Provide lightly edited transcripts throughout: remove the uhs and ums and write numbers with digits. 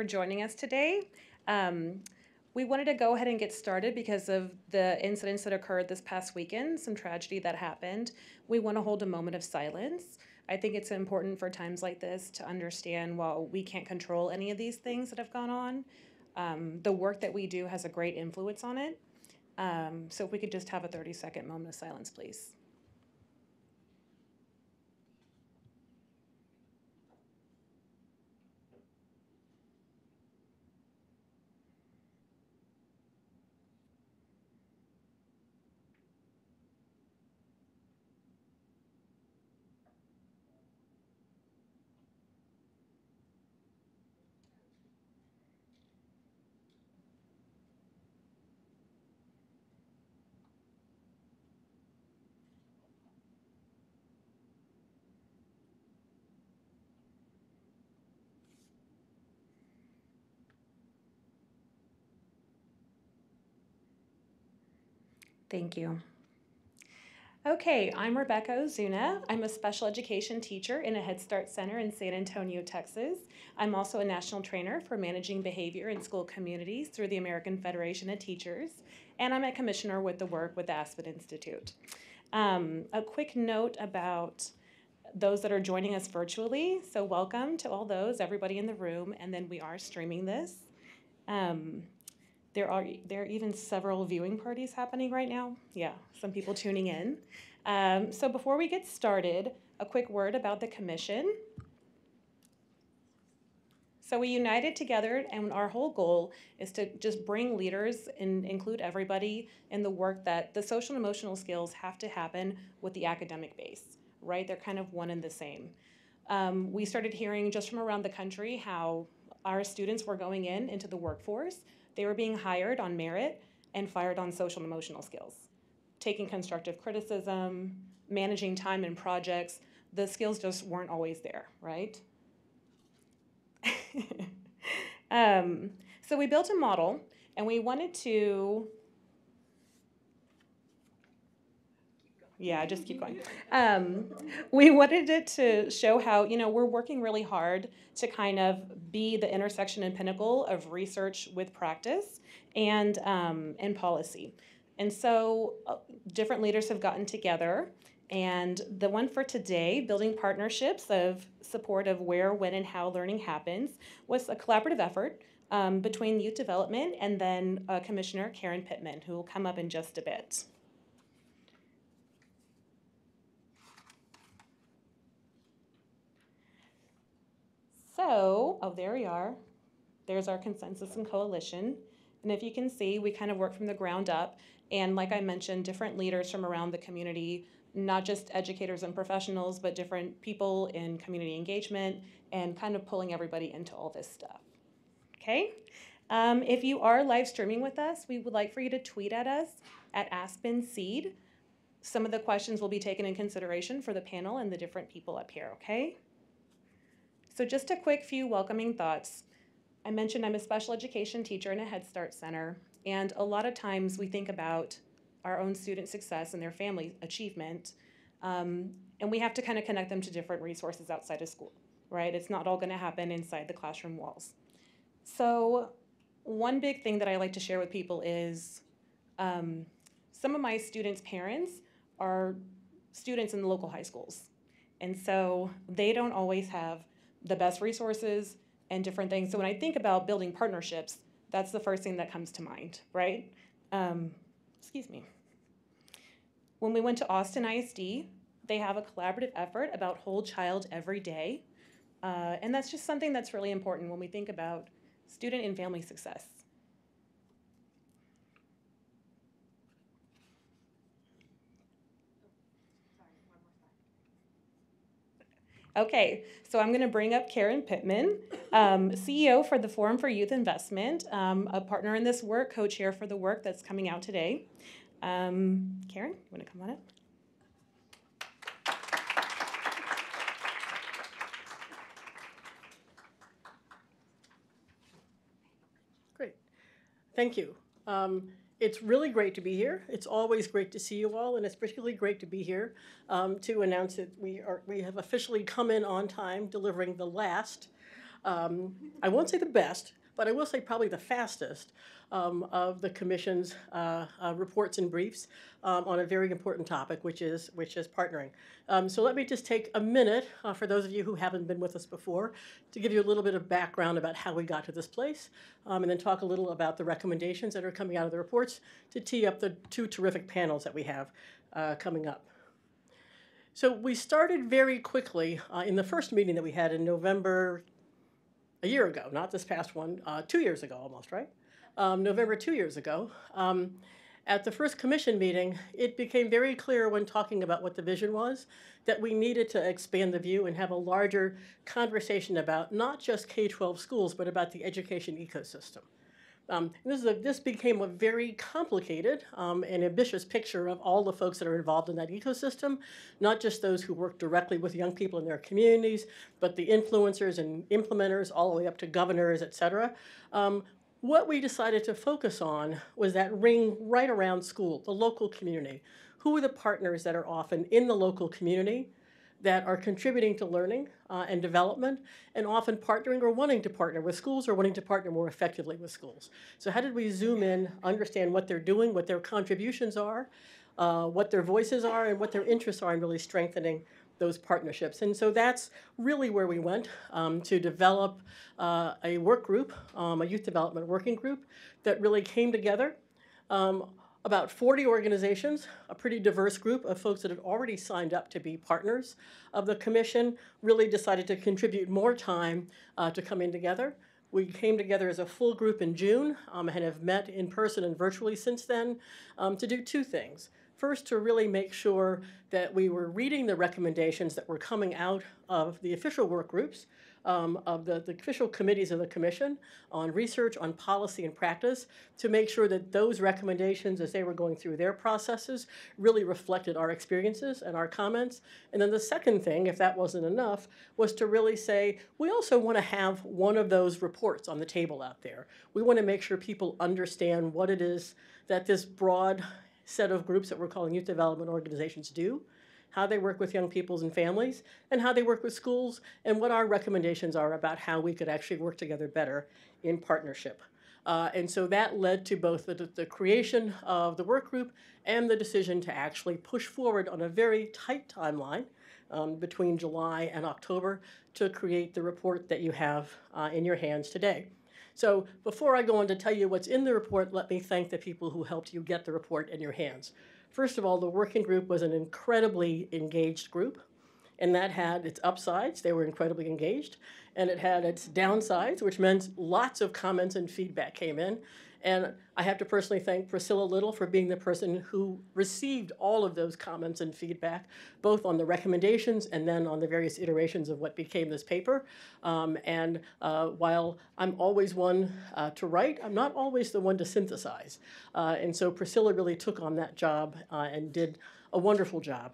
for joining us today. We wanted to go ahead and get started because of the incidents that occurred this past weekend, some tragedy that happened. We want to hold a moment of silence. I think it's important for times like this to understand while we can't control any of these things that have gone on, the work that we do has a great influence on it. So if we could just have a 30-second moment of silence, please. Thank you. Okay, I'm Rebecca Ozuna. I'm a special education teacher in a Head Start Center in San Antonio, Texas. I'm also a national trainer for managing behavior in school communities through the American Federation of Teachers, and I'm a commissioner with the work with the Aspen Institute. A quick note about those that are joining us virtually. So welcome to all those, everybody in the room, and then we are streaming this. There are even several viewing parties happening right now. Yeah, some people tuning in. So before we get started, a quick word about the commission. So we united together, and our whole goal is to just bring leaders and include everybody in the work that the social and emotional skills have to happen with the academic base, right? They're kind of one and the same. We started hearing just from around the country how our students were going into the workforce. They were being hired on merit and fired on social and emotional skills. Taking constructive criticism, managing time and projects, the skills just weren't always there, right? So we built a model, and we wanted to, yeah, just keep going. We wanted it to show how, we're working really hard to kind of be the intersection and pinnacle of research with practice and policy. And so different leaders have gotten together, and the one for today, building partnerships of support of where, when, and how learning happens, was a collaborative effort between youth development and then Commissioner Karen Pittman, who will come up in just a bit. So, there we are. There's our consensus and coalition. And if you can see, we kind of work from the ground up. And like I mentioned, different leaders from around the community, not just educators and professionals, but different people in community engagement and kind of pulling everybody into all this stuff. Okay? If you are live streaming with us, we would like for you to tweet at us at Aspen Seed. Some of the questions will be taken in consideration for the panel and the different people up here, okay? So just a quick few welcoming thoughts. I mentioned I'm a special education teacher in a Head Start Center, and a lot of times we think about our own student success and their family achievement, and we have to kind of connect them to different resources outside of school, right? It's not all going to happen inside the classroom walls. So one big thing that I like to share with people is some of my students' parents are students in the local high schools, and so they don't always have the best resources and different things. So when I think about building partnerships, that's the first thing that comes to mind, right? Excuse me. When we went to Austin ISD, they have a collaborative effort about whole child every day. And that's just something that's really important when we think about student and family success. Okay, so I'm going to bring up Karen Pittman, CEO for the Forum for Youth Investment, a partner in this work, co-chair for the work that's coming out today. Karen, you want to come on up? Great. Thank you. It's really great to be here. It's always great to see you all, and it's particularly great to be here to announce that we have officially come in on time, delivering the last I won't say the best, but I will say probably the fastest of the Commission's reports and briefs on a very important topic, which is partnering. So let me just take a minute, for those of you who haven't been with us before, to give you a little bit of background about how we got to this place, and then talk a little about the recommendations that are coming out of the reports to tee up the two terrific panels that we have coming up. So we started very quickly in the first meeting that we had in November a year ago, not this past one, 2 years ago almost, right? November 2 years ago. At the first commission meeting, it became very clear when talking about what the vision was that we needed to expand the view and have a larger conversation about not just K-12 schools, but about the education ecosystem. This became a very complicated and ambitious picture of all the folks that are involved in that ecosystem, not just those who work directly with young people in their communities, but the influencers and implementers all the way up to governors, et cetera. What we decided to focus on was that ring right around school, the local community. Who are the partners that are often in the local community that are contributing to learning and development, and often partnering or wanting to partner with schools or wanting to partner more effectively with schools. So how did we zoom in, understand what they're doing, what their contributions are, what their voices are, and what their interests are in really strengthening those partnerships. And so that's really where we went to develop a work group, a youth development working group that really came together. About 40 organizations, a pretty diverse group of folks that had already signed up to be partners of the commission, really decided to contribute more time to coming together. We came together as a full group in June and have met in person and virtually since then to do two things. First, to really make sure that we were reading the recommendations that were coming out of the official work groups, of the official committees of the commission on research, on policy and practice, to make sure that those recommendations, as they were going through their processes, really reflected our experiences and our comments. And then the second thing, if that wasn't enough, was to really say, we also want to have one of those reports on the table out there. We want to make sure people understand what it is that this broad set of groups that we're calling youth development organizations do, how they work with young peoples and families, and how they work with schools, and what our recommendations are about how we could actually work together better in partnership. And so that led to both the creation of the work group and the decision to actually push forward on a very tight timeline between July and October to create the report that you have in your hands today. So before I go on to tell you what's in the report, let me thank the people who helped you get the report in your hands. First of all, the working group was an incredibly engaged group, and that had its upsides. They were incredibly engaged, and it had its downsides, which meant lots of comments and feedback came in. And I have to personally thank Priscilla Little for being the person who received all of those comments and feedback, both on the recommendations and then on the various iterations of what became this paper. While I'm always one to write, I'm not always the one to synthesize. And so Priscilla really took on that job and did a wonderful job.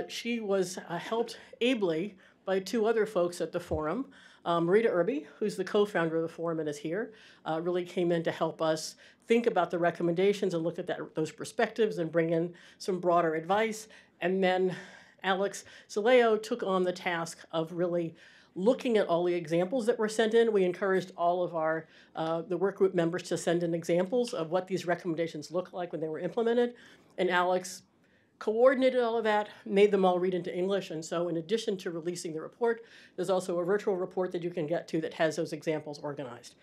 She was helped ably by two other folks at the forum. Marita Irby, who's the co-founder of the forum and is here, really came in to help us think about the recommendations and look at those perspectives and bring in some broader advice. And then Alex Saleo took on the task of really looking at all the examples that were sent in. We encouraged all of our the work group members to send in examples of what these recommendations look like when they were implemented. And Alex coordinated all of that, made them all read into English, and so in addition to releasing the report, there's also a virtual report that you can get to that has those examples organized.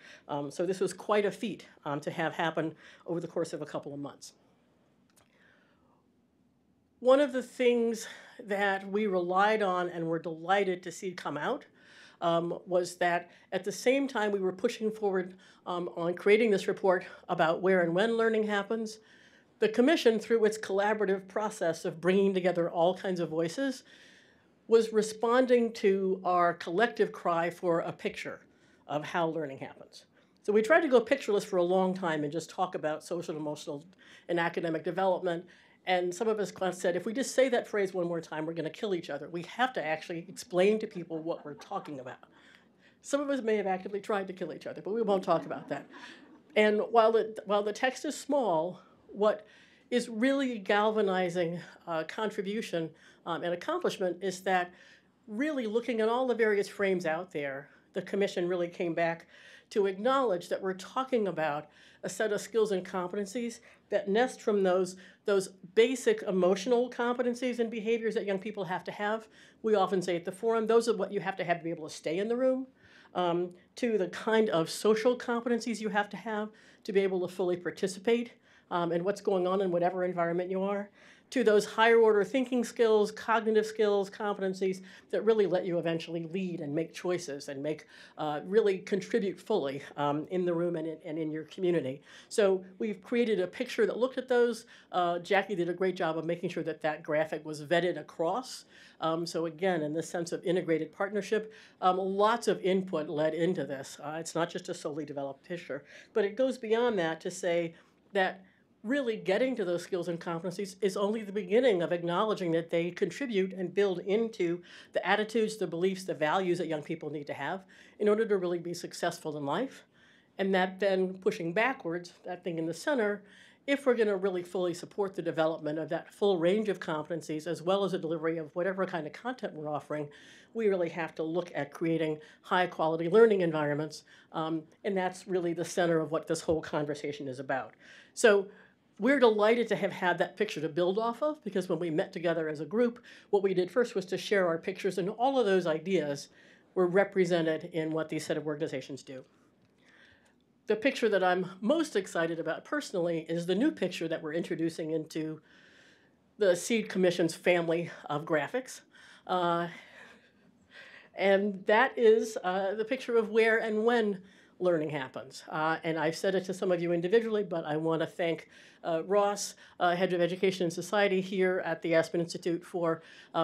So this was quite a feat to have happen over the course of a couple of months. One of the things that we relied on and were delighted to see come out was that at the same time we were pushing forward on creating this report about where and when learning happens, the commission, through its collaborative process of bringing together all kinds of voices, was responding to our collective cry for a picture of how learning happens. So we tried to go pictureless for a long time and just talk about social, emotional, and academic development. And some of us said, if we just say that phrase one more time, we're going to kill each other. We have to actually explain to people what we're talking about. Some of us may have actively tried to kill each other, but we won't talk about that. And while the text is small, what is really galvanizing contribution and accomplishment is that really looking at all the various frames out there, the commission really came back to acknowledge that we're talking about a set of skills and competencies that nest from those basic emotional competencies and behaviors that young people have to have. We often say at the forum, those are what you have to be able to stay in the room, to the kind of social competencies you have to be able to fully participate in what's going on in whatever environment you are, to those higher order thinking skills, cognitive skills, competencies that really let you eventually lead and make choices and really contribute fully in the room and in your community. So we've created a picture that looked at those. Jackie did a great job of making sure that that graphic was vetted across. So again, in this sense of integrated partnership, lots of input led into this. It's not just a solely developed picture, but it goes beyond that to say that really getting to those skills and competencies is only the beginning of acknowledging that they contribute and build into the attitudes, the beliefs, the values that young people need to have in order to really be successful in life. And that then pushing backwards, that thing in the center, if we're going to really fully support the development of that full range of competencies as well as the delivery of whatever kind of content we're offering, we really have to look at creating high quality learning environments. And that's really the center of what this whole conversation is about. So we're delighted to have had that picture to build off of, because when we met together as a group, what we did first was to share our pictures, and all of those ideas were represented in what these set of organizations do. The picture that I'm most excited about personally is the new picture that we're introducing into the SEED Commission's family of graphics. And that is the picture of where and when learning happens. And I've said it to some of you individually, but I want to thank Ross, Head of Education and Society here at the Aspen Institute, for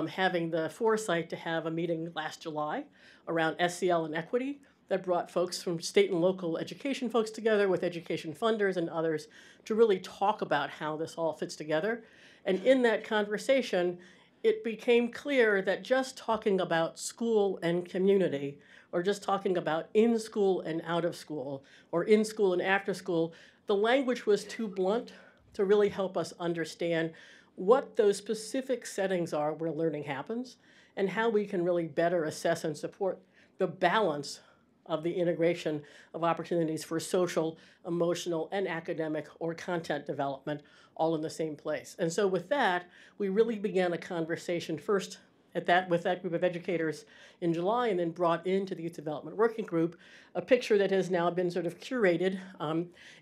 having the foresight to have a meeting last July around SEL and equity that brought folks from state and local education folks together with education funders and others to really talk about how this all fits together. And in that conversation, it became clear that just talking about school and community, or just talking about in school and out of school, or in school and after school, the language was too blunt to really help us understand what those specific settings are where learning happens, and how we can really better assess and support the balance of the integration of opportunities for social, emotional, and academic or content development all in the same place. And so with that, we really began a conversation first with that group of educators in July, and then brought into the Youth Development Working Group a picture that has now been sort of curated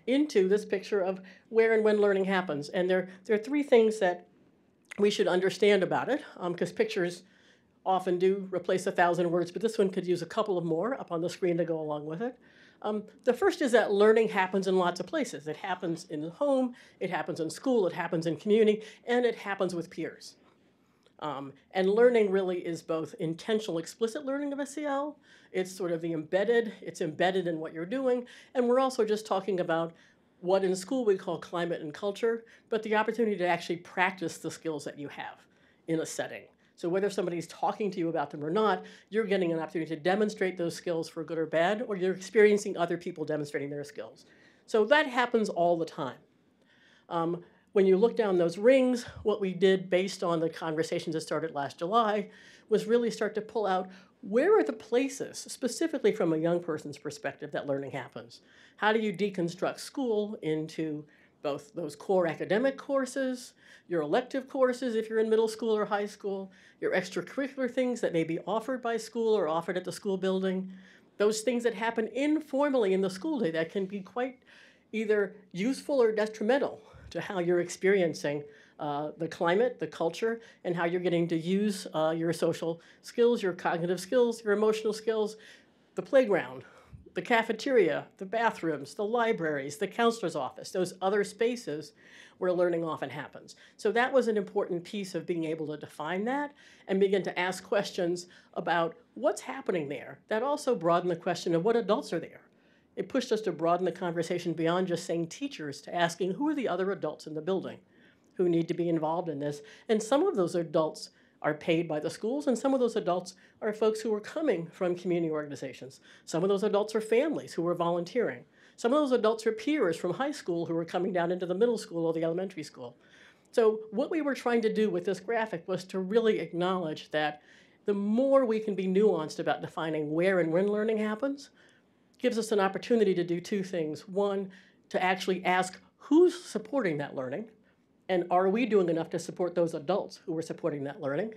into this picture of where and when learning happens. And there are three things that we should understand about it, because pictures often do replace 1,000 words, but this one could use a couple of more up on the screen to go along with it. The first is that learning happens in lots of places. It happens in the home, it happens in school, it happens in community, and it happens with peers. And learning really is both intentional, explicit learning of SEL. It's sort of it's embedded in what you're doing. And we're also just talking about what in school we call climate and culture, but the opportunity to actually practice the skills that you have in a setting. So whether somebody's talking to you about them or not, you're getting an opportunity to demonstrate those skills for good or bad, or you're experiencing other people demonstrating their skills. So that happens all the time. When you look down those rings, what we did based on the conversations that started last July was really start to pull out where are the places, specifically from a young person's perspective, that learning happens. How do you deconstruct school into both those core academic courses, your elective courses if you're in middle school or high school, your extracurricular things that may be offered by school or offered at the school building, those things that happen informally in the school day that can be quite either useful or detrimental to how you're experiencing the climate, the culture, and how you're getting to use your social skills, your cognitive skills, your emotional skills, the playground, the cafeteria, the bathrooms, the libraries, the counselor's office, those other spaces where learning often happens. So that was an important piece of being able to define that and begin to ask questions about what's happening there. That also broadened the question of what adults are there. It pushed us to broaden the conversation beyond just saying teachers to asking who are the other adults in the building who need to be involved in this. And some of those adults are paid by the schools, and some of those adults are folks who are coming from community organizations. Some of those adults are families who are volunteering. Some of those adults are peers from high school who are coming down into the middle school or the elementary school. So what we were trying to do with this graphic was to really acknowledge that The more we can be nuanced about defining where and when learning happens, gives us an opportunity to do two things. One, to actually ask who's supporting that learning, and are we doing enough to support those adults who are supporting that learning?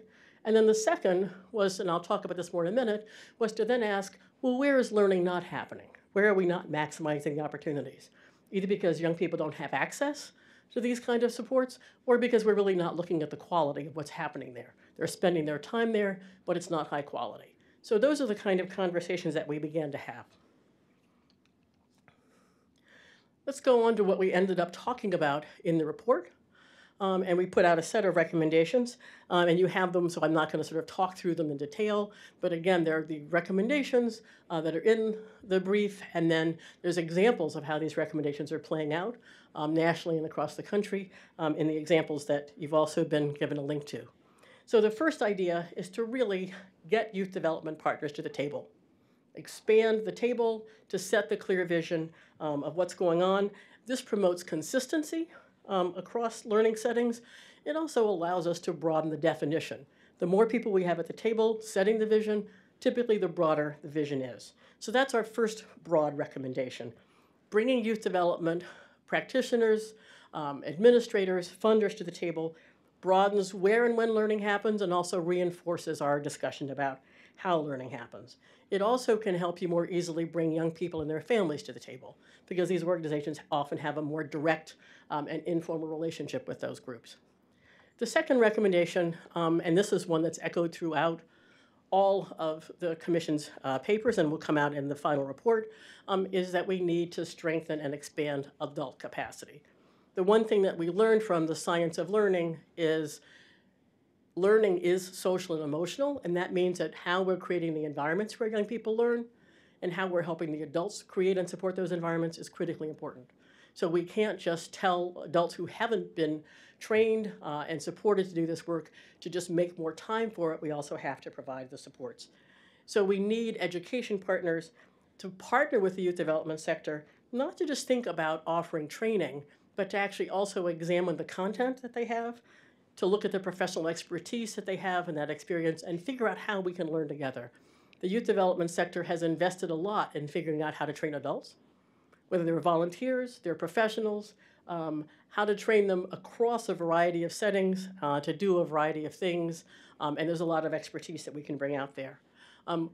And then the second was, and I'll talk about this more in a minute, was to then ask, well, where is learning not happening? Where are we not maximizing the opportunities? Either because young people don't have access to these kind of supports, or because we're really not looking at the quality of what's happening there. They're spending their time there, but it's not high quality. So those are the kind of conversations that we began to have. Let's go on to what we ended up talking about in the report. And we put out a set of recommendations, and you have them, so I'm not going to sort of talk through them in detail. But again, there are the recommendations that are in the brief, and then there's examples of how these recommendations are playing out nationally and across the country in the examples that you've also been given a link to. So the first idea is to really get youth development partners to the table. Expand the table to set the clear vision of what's going on. This promotes consistency across learning settings. It also allows us to broaden the definition. The more people we have at the table setting the vision, typically the broader the vision is. So that's our first broad recommendation. Bringing youth development practitioners, administrators, funders to the table broadens where and when learning happens and also reinforces our discussion about how learning happens. It also can help you more easily bring young people and their families to the table because these organizations often have a more direct and informal relationship with those groups. The second recommendation, and this is one that's echoed throughout all of the Commission's papers and will come out in the final report, is that we need to strengthen and expand adult capacity. The one thing that we learned from the science of learning is learning is social and emotional, and that means that how we're creating the environments where young people learn and how we're helping the adults create and support those environments is critically important. So we can't just tell adults who haven't been trained and supported to do this work to just make more time for it. We also have to provide the supports. So we need education partners to partner with the youth development sector, not to just think about offering training, but to actually also examine the content that they have, to look at the professional expertise that they have in that experience and figure out how we can learn together. The youth development sector has invested a lot in figuring out how to train adults, whether they're volunteers, they're professionals, how to train them across a variety of settings, to do a variety of things, and there's a lot of expertise that we can bring out there.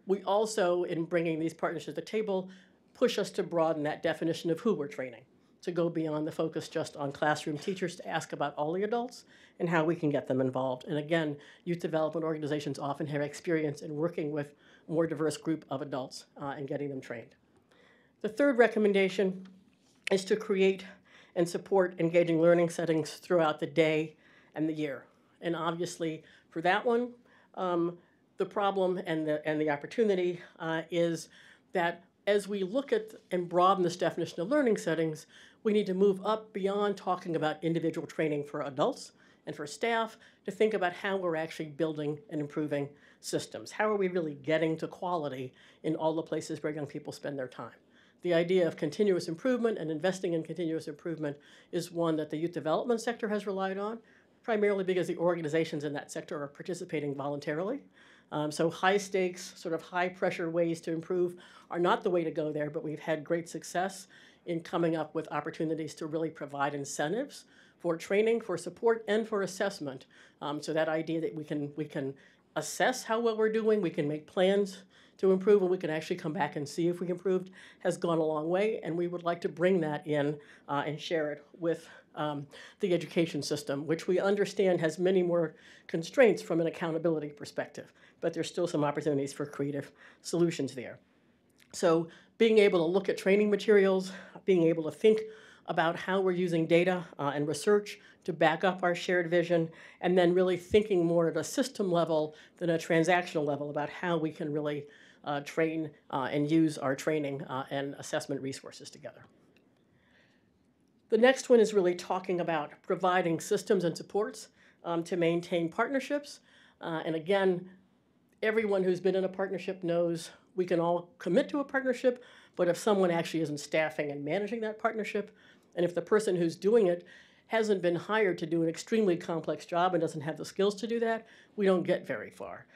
We also, in bringing these partners to the table, push us to broaden that definition of who we're training, to go beyond the focus just on classroom teachers, to ask about all the adults and how we can get them involved. And again, youth development organizations often have experience in working with a more diverse group of adults and getting them trained. The third recommendation is to create and support engaging learning settings throughout the day and the year. And obviously, for that one, the problem and the opportunity is that as we look at and broaden this definition of learning settings, we need to move up beyond talking about individual training for adults and for staff to think about how we're actually building and improving systems. How are we really getting to quality in all the places where young people spend their time? The idea of continuous improvement and investing in continuous improvement is one that the youth development sector has relied on, primarily because the organizations in that sector are participating voluntarily. So high stakes, sort of high pressure ways to improve are not the way to go there, but we've had great success in coming up with opportunities to really provide incentives for training, for support, and for assessment. So that idea that we can assess how well we're doing, we can make plans to improve, and we can actually come back and see if we improved has gone a long way, and we would like to bring that in and share it with the education system, which we understand has many more constraints from an accountability perspective, but there's still some opportunities for creative solutions there. So being able to look at training materials, being able to think about how we're using data and research to back up our shared vision, and then really thinking more at a system level than a transactional level about how we can really train and use our training and assessment resources together. The next one is really talking about providing systems and supports to maintain partnerships. And again, everyone who's been in a partnership knows we can all commit to a partnership, but if someone actually isn't staffing and managing that partnership, and if the person who's doing it hasn't been hired to do an extremely complex job and doesn't have the skills to do that, we don't get very far.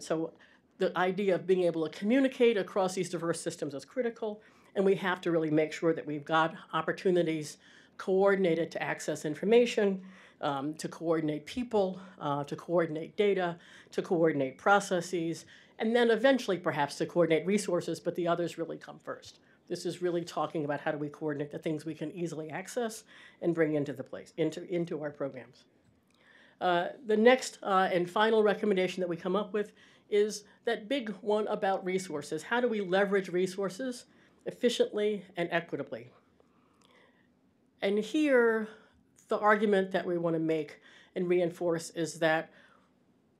So the idea of being able to communicate across these diverse systems is critical, and we have to really make sure that we've got opportunities coordinated to access information, to coordinate people, to coordinate data, to coordinate processes, and then eventually perhaps to coordinate resources, but the others really come first. This is really talking about how do we coordinate the things we can easily access and bring into the place, into our programs. The next and final recommendation that we come up with is that big one about resources. How do we leverage resources efficiently and equitably? And here, the argument that we want to make and reinforce is that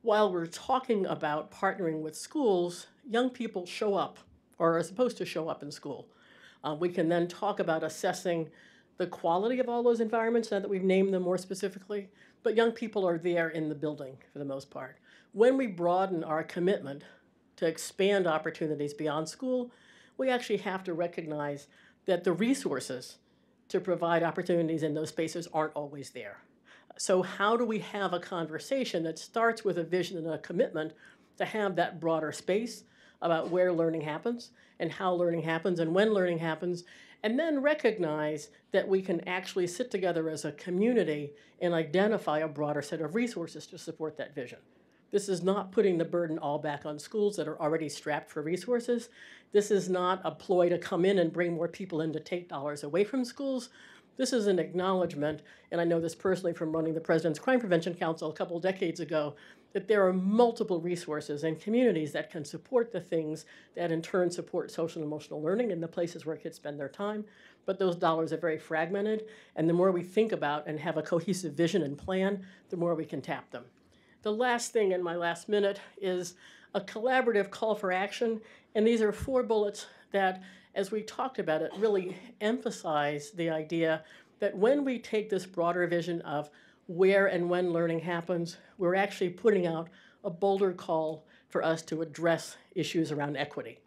while we're talking about partnering with schools, young people show up or are supposed to show up in school. We can then talk about assessing the quality of all those environments now that we've named them more specifically, but young people are there in the building for the most part. When we broaden our commitment to expand opportunities beyond school, we actually have to recognize that the resources to provide opportunities in those spaces aren't always there. So how do we have a conversation that starts with a vision and a commitment to have that broader space about where learning happens and how learning happens and when learning happens, and then recognize that we can actually sit together as a community and identify a broader set of resources to support that vision. This is not putting the burden all back on schools that are already strapped for resources. This is not a ploy to come in and bring more people in to take dollars away from schools. This is an acknowledgement, and I know this personally from running the President's Crime Prevention Council a couple decades ago, that there are multiple resources and communities that can support the things that in turn support social and emotional learning in the places where kids spend their time. But those dollars are very fragmented, and the more we think about and have a cohesive vision and plan, the more we can tap them. The last thing in my last minute is a collaborative call for action, and these are 4 bullets that, as we talked about it, really emphasize the idea that when we take this broader vision of where and when learning happens, we're actually putting out a bolder call for us to address issues around equity.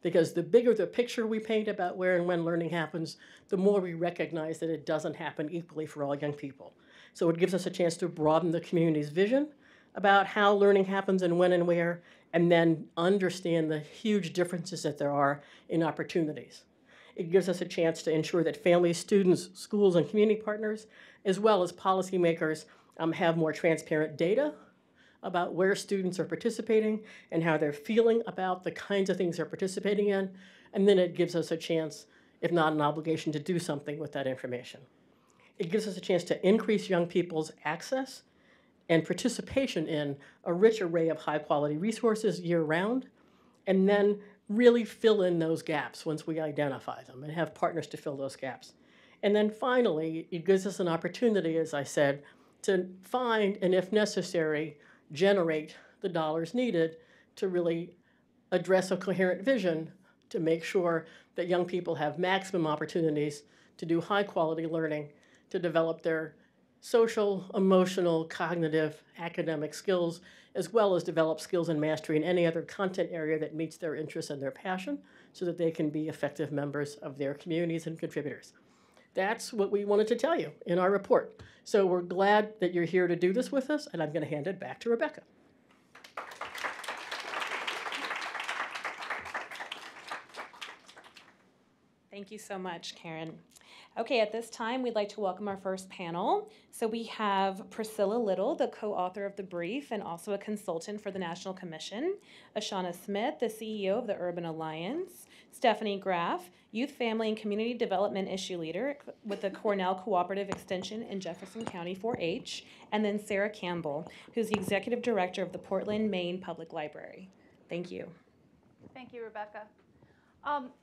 Because the bigger the picture we paint about where and when learning happens, the more we recognize that it doesn't happen equally for all young people. So it gives us a chance to broaden the community's vision about how learning happens and when and where, and then understand the huge differences that there are in opportunities. It gives us a chance to ensure that families, students, schools, and community partners, as well as policymakers, have more transparent data about where students are participating and how they're feeling about the kinds of things they're participating in, and then it gives us a chance, if not an obligation, to do something with that information. It gives us a chance to increase young people's access and participation in a rich array of high-quality resources year-round, and then really fill in those gaps once we identify them and have partners to fill those gaps. And then finally, it gives us an opportunity, as I said, to find and, if necessary, generate the dollars needed to really address a coherent vision to make sure that young people have maximum opportunities to do high-quality learning, to develop their social, emotional, cognitive, academic skills, as well as develop skills and mastery in any other content area that meets their interests and their passion so that they can be effective members of their communities and contributors. That's what we wanted to tell you in our report. So we're glad that you're here to do this with us, and I'm going to hand it back to Rebecca. Thank you so much, Karen. Okay, at this time, we'd like to welcome our first panel. So we have Priscilla Little, the co-author of the brief and also a consultant for the National Commission, Ashana Smith, the CEO of the Urban Alliance, Stephanie Graff, Youth, Family, and Community Development Issue Leader with the Cornell Cooperative Extension in Jefferson County 4-H, and then Sarah Campbell, who's the Executive Director of the Portland, Maine Public Library. Thank you. Thank you, Rebecca.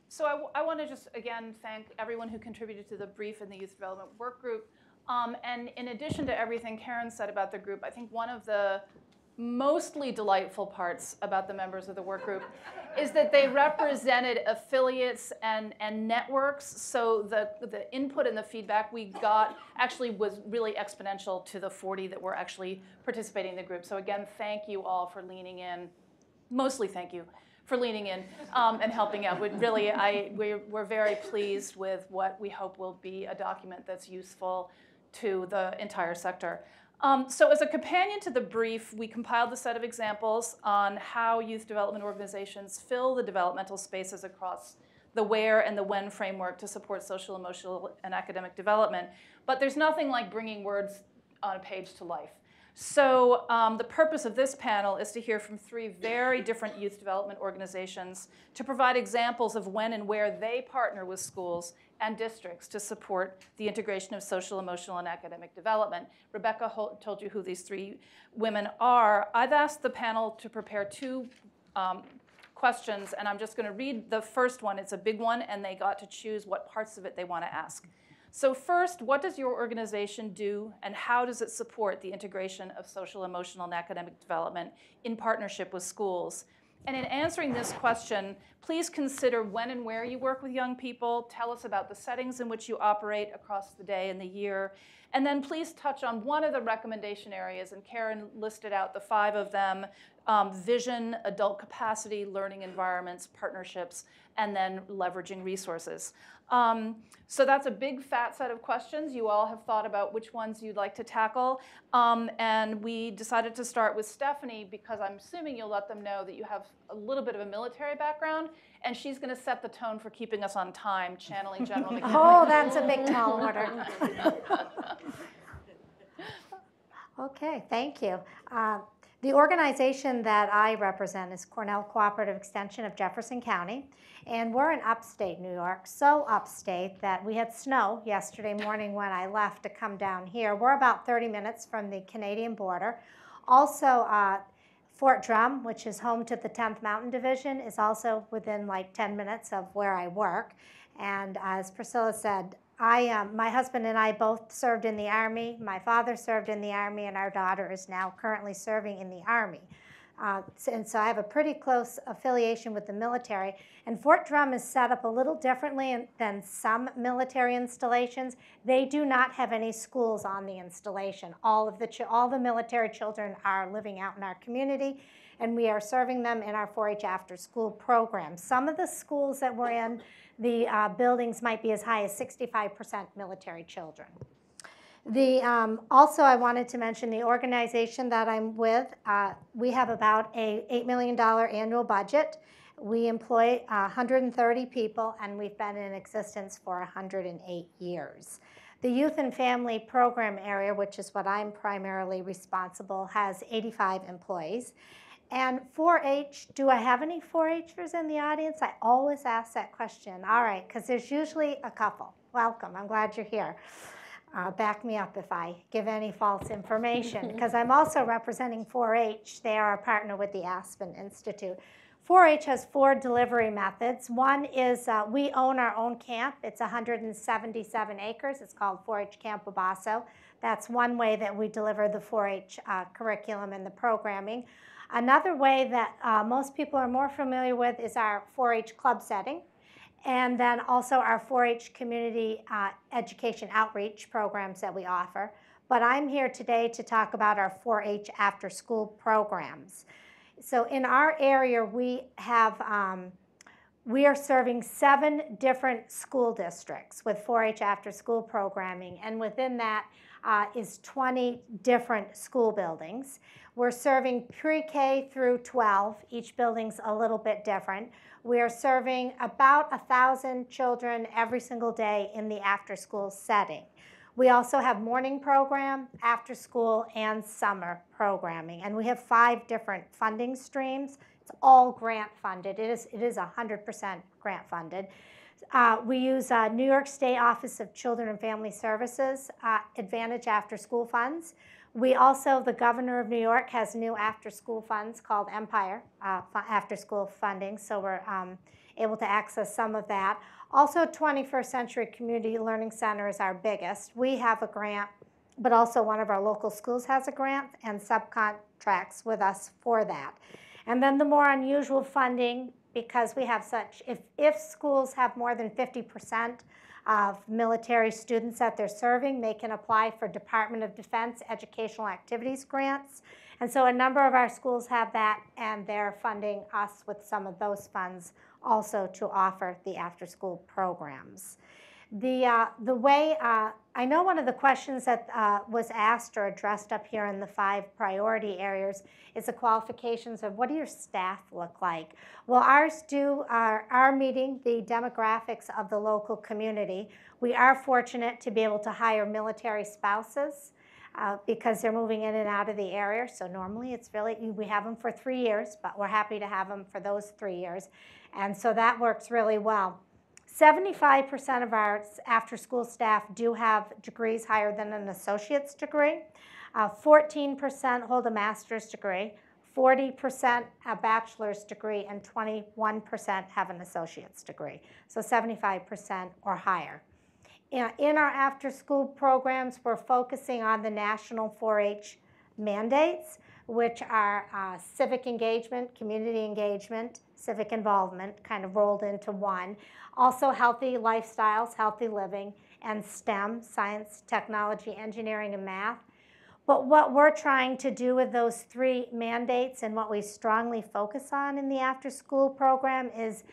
So I want to just, again, thank everyone who contributed to the brief and the Youth Development Work Group. And in addition to everything Karen said about the group, I think one of the mostly delightful parts about the members of the work group is that they represented affiliates and networks. So the input and the feedback we got actually was really exponential to the 40 that were actually participating in the group. So again, thank you all for leaning in. Mostly thank you for leaning in and helping out. We're very pleased with what we hope will be a document that's useful to the entire sector. So as a companion to the brief, we compiled a set of examples on how youth development organizations fill the developmental spaces across the where and the when framework to support social, emotional, and academic development. But there's nothing like bringing words on a page to life. So the purpose of this panel is to hear from 3 very different youth development organizations to provide examples of when and where they partner with schools and districts to support the integration of social, emotional, and academic development. Rebecca told you who these 3 women are. I've asked the panel to prepare 2 questions, and I'm just going to read the first one. It's a big one, and they got to choose what parts of it they want to ask. So first, what does your organization do, and how does it support the integration of social, emotional, and academic development in partnership with schools? And in answering this question, please consider when and where you work with young people. Tell us about the settings in which you operate across the day and the year. And then please touch on one of the recommendation areas, and Karen listed out the 5 of them: vision, adult capacity, learning environments, partnerships, and then leveraging resources. So that's a big fat set of questions. You all have thought about which ones you'd like to tackle. And we decided to start with Stephanie because I'm assuming you'll let them know that you have a little bit of a military background, and she's going to set the tone for keeping us on time, channeling General McKinley. Oh, that's a big tall order. Okay, thank you. The organization that I represent is Cornell Cooperative Extension of Jefferson County, and we're in upstate New York, so upstate that we had snow yesterday morning when I left to come down here. We're about 30 minutes from the Canadian border. Also, Fort Drum, which is home to the 10th Mountain Division, is also within like 10 minutes of where I work. And as Priscilla said, my husband and I both served in the Army. My father served in the Army, and our daughter is now currently serving in the Army. And so I have a pretty close affiliation with the military. And Fort Drum is set up a little differently than some military installations. They do not have any schools on the installation. All the military children are living out in our community, and we are serving them in our 4-H after-school program. Some of the schools that we're in, the buildings might be as high as 65% military children. Also, I wanted to mention the organization that I'm with. We have about a $8 million annual budget. We employ 130 people, and we've been in existence for 108 years. The Youth and Family Program area, which is what I'm primarily responsible, has 85 employees. And 4-H, do I have any 4-Hers in the audience? I always ask that question. All right, because there's usually a couple. Welcome, I'm glad you're here. Back me up if I give any false information, because I'm also representing 4-H. They are a partner with the Aspen Institute. 4-H has 4 delivery methods. One is we own our own camp. It's 177 acres. It's called 4-H Camp Wabasso. That's one way that we deliver the 4-H curriculum and the programming. Another way that most people are more familiar with is our 4-H club setting, and then also our 4-H community education outreach programs that we offer. But I'm here today to talk about our 4-H after-school programs. So in our area, we are serving 7 different school districts with 4-H after-school programming, and within that is 20 different school buildings. We're serving pre-K through 12. Each building's a little bit different. We are serving about 1,000 children every single day in the after-school setting. We also have morning program, after school, and summer programming. And we have 5 different funding streams. It's all grant funded. It is 100% grant funded. We use New York State Office of Children and Family Services Advantage After School Funds. We also, the governor of New York has new after-school funds called Empire after-school funding, so we're able to access some of that. Also, 21st Century Community Learning Center is our biggest. We have a grant, but also one of our local schools has a grant and subcontracts with us for that. And then the more unusual funding, because we have such, if schools have more than 50% of military students that they're serving, they can apply for Department of Defense educational activities grants. And so a number of our schools have that, and they're funding us with some of those funds also to offer the after-school programs. The way, I know one of the questions that was asked or addressed up here in the 5 priority areas is the qualifications of what do your staff look like? Well, ours are meeting the demographics of the local community. We are fortunate to be able to hire military spouses because they're moving in and out of the area. So normally it's really, we have them for 3 years, but we're happy to have them for those 3 years. And so that works really well. 75% of our after-school staff do have degrees higher than an associate's degree. 14% hold a master's degree, 40% a bachelor's degree, and 21% have an associate's degree. So 75% or higher. In our after-school programs, we're focusing on the national 4-H mandates, which are civic engagement, community engagement, civic involvement, kind of rolled into one. Also healthy lifestyles, healthy living, and STEM, science, technology, engineering, and math. But what we're trying to do with those 3 mandates and what we strongly focus on in the after-school program is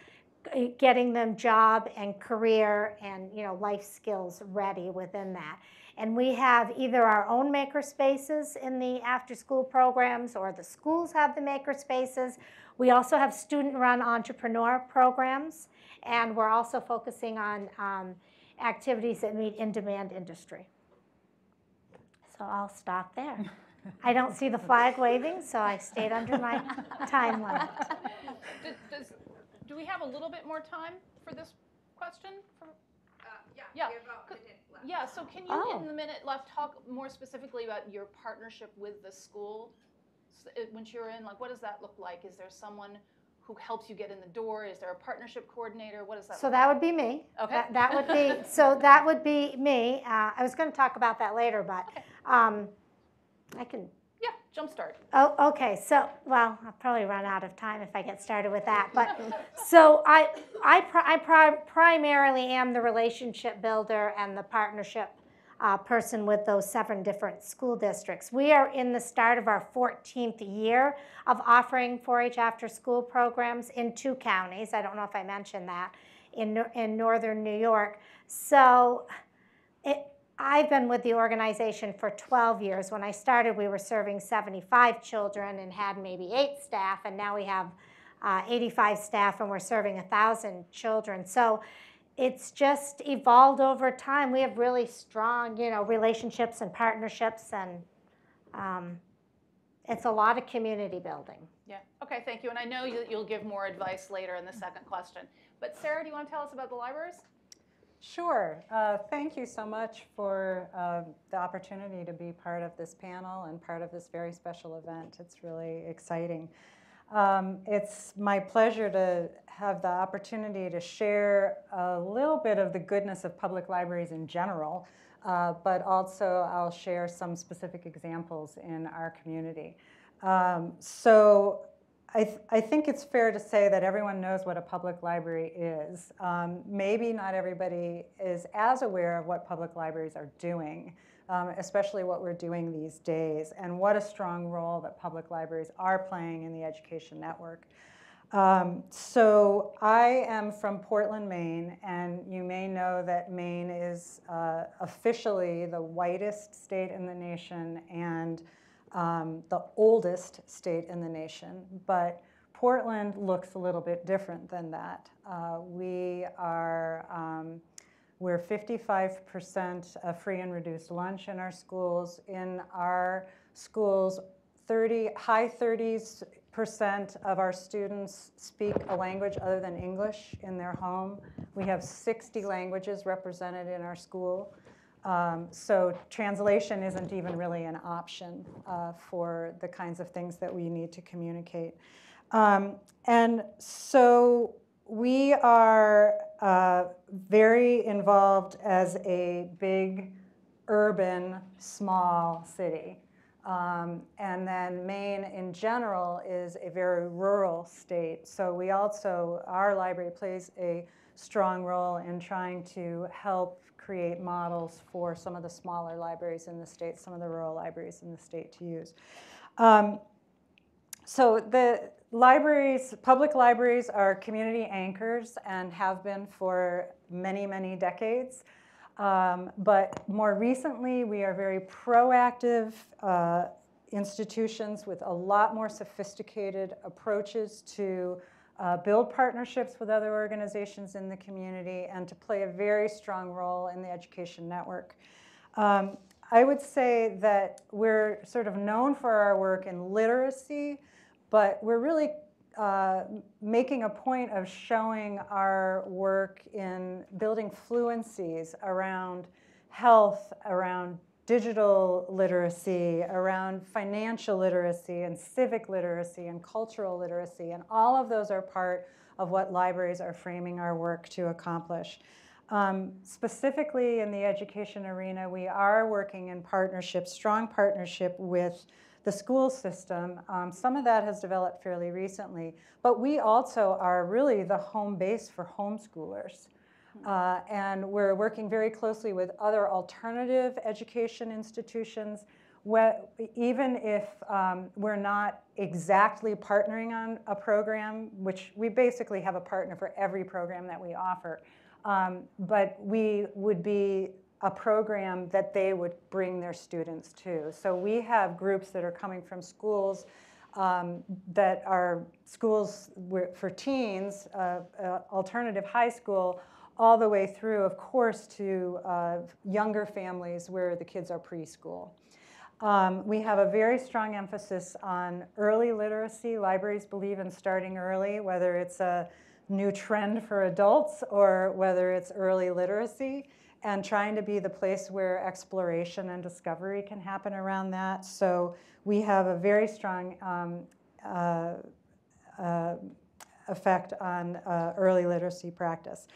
getting them job and career and life skills ready within that. And we have either our own maker spaces in the after-school programs or the schools have the maker spaces. We also have student-run entrepreneur programs, and we're also focusing on activities that meet in-demand industry. So I'll stop there. I don't see the flag waving, so I stayed under my time limit. Do we have a little bit more time for this question? Yeah, Yeah. we have about a minute left. Yeah, so can you, in the minute left, talk more specifically about your partnership with the school? Once you're in, like, what does that look like? Is there someone who helps you get in the door? Is there a partnership coordinator? What does that So look that like? would be me. Okay. That would be, so that would be me. I was going to talk about that later, but I can. Yeah, jumpstart. Oh, okay. So, well, I'll probably run out of time if I get started with that. But so I primarily am the relationship builder and the partnership person with those 7 different school districts. We are in the start of our 14th year of offering 4-H after-school programs in 2 counties. I don't know if I mentioned that, in northern New York. So I've been with the organization for 12 years. When I started, we were serving 75 children and had maybe 8 staff, and now we have 85 staff and we're serving 1,000 children. So it's just evolved over time. We have really strong, relationships and partnerships, and it's a lot of community building. Yeah. Okay, thank you. And I know you'll give more advice later in the second question. But Sarah, do you want to tell us about the libraries? Sure. Thank you so much for the opportunity to be part of this panel and part of this very special event. It's really exciting. It's my pleasure to have the opportunity to share a little bit of the goodness of public libraries in general, but also I'll share some specific examples in our community. So I think it's fair to say that everyone knows what a public library is. Maybe not everybody is as aware of what public libraries are doing, especially what we're doing these days, and what a strong role that public libraries are playing in the education network. So I am from Portland, Maine, and you may know that Maine is officially the whitest state in the nation and the oldest state in the nation, but Portland looks a little bit different than that. We're 55% free and reduced lunch in our schools. In our schools, high 30% of our students speak a language other than English in their home. We have 60 languages represented in our school. So translation isn't even really an option for the kinds of things that we need to communicate. And so we are very involved as a big, urban, small city. And then Maine in general is a very rural state. So we also, our library plays a strong role in trying to help create models for some of the smaller libraries in the state, some of the rural libraries in the state to use. So the libraries, public libraries are community anchors and have been for many, many decades. But more recently, we are very proactive institutions with a lot more sophisticated approaches to build partnerships with other organizations in the community and to play a very strong role in the education network. I would say that we're sort of known for our work in literacy, but we're really making a point of showing our work in building fluencies around health, around digital literacy, around financial literacy and civic literacy and cultural literacy. And all of those are part of what libraries are framing our work to accomplish. Specifically in the education arena, we are working in partnership, strong partnership with the school system. Some of that has developed fairly recently, but we also are really the home base for homeschoolers. And we're working very closely with other alternative education institutions, even if we're not exactly partnering on a program, which we basically have a partner for every program that we offer. But we would be a program that they would bring their students to. So we have groups that are coming from schools that are schools for teens, alternative high school, all the way through, of course, to younger families where the kids are preschool. We have a very strong emphasis on early literacy. Libraries believe in starting early, whether it's a new trend for adults or whether it's early literacy, and trying to be the place where exploration and discovery can happen around that. So we have a very strong effect on early literacy practice.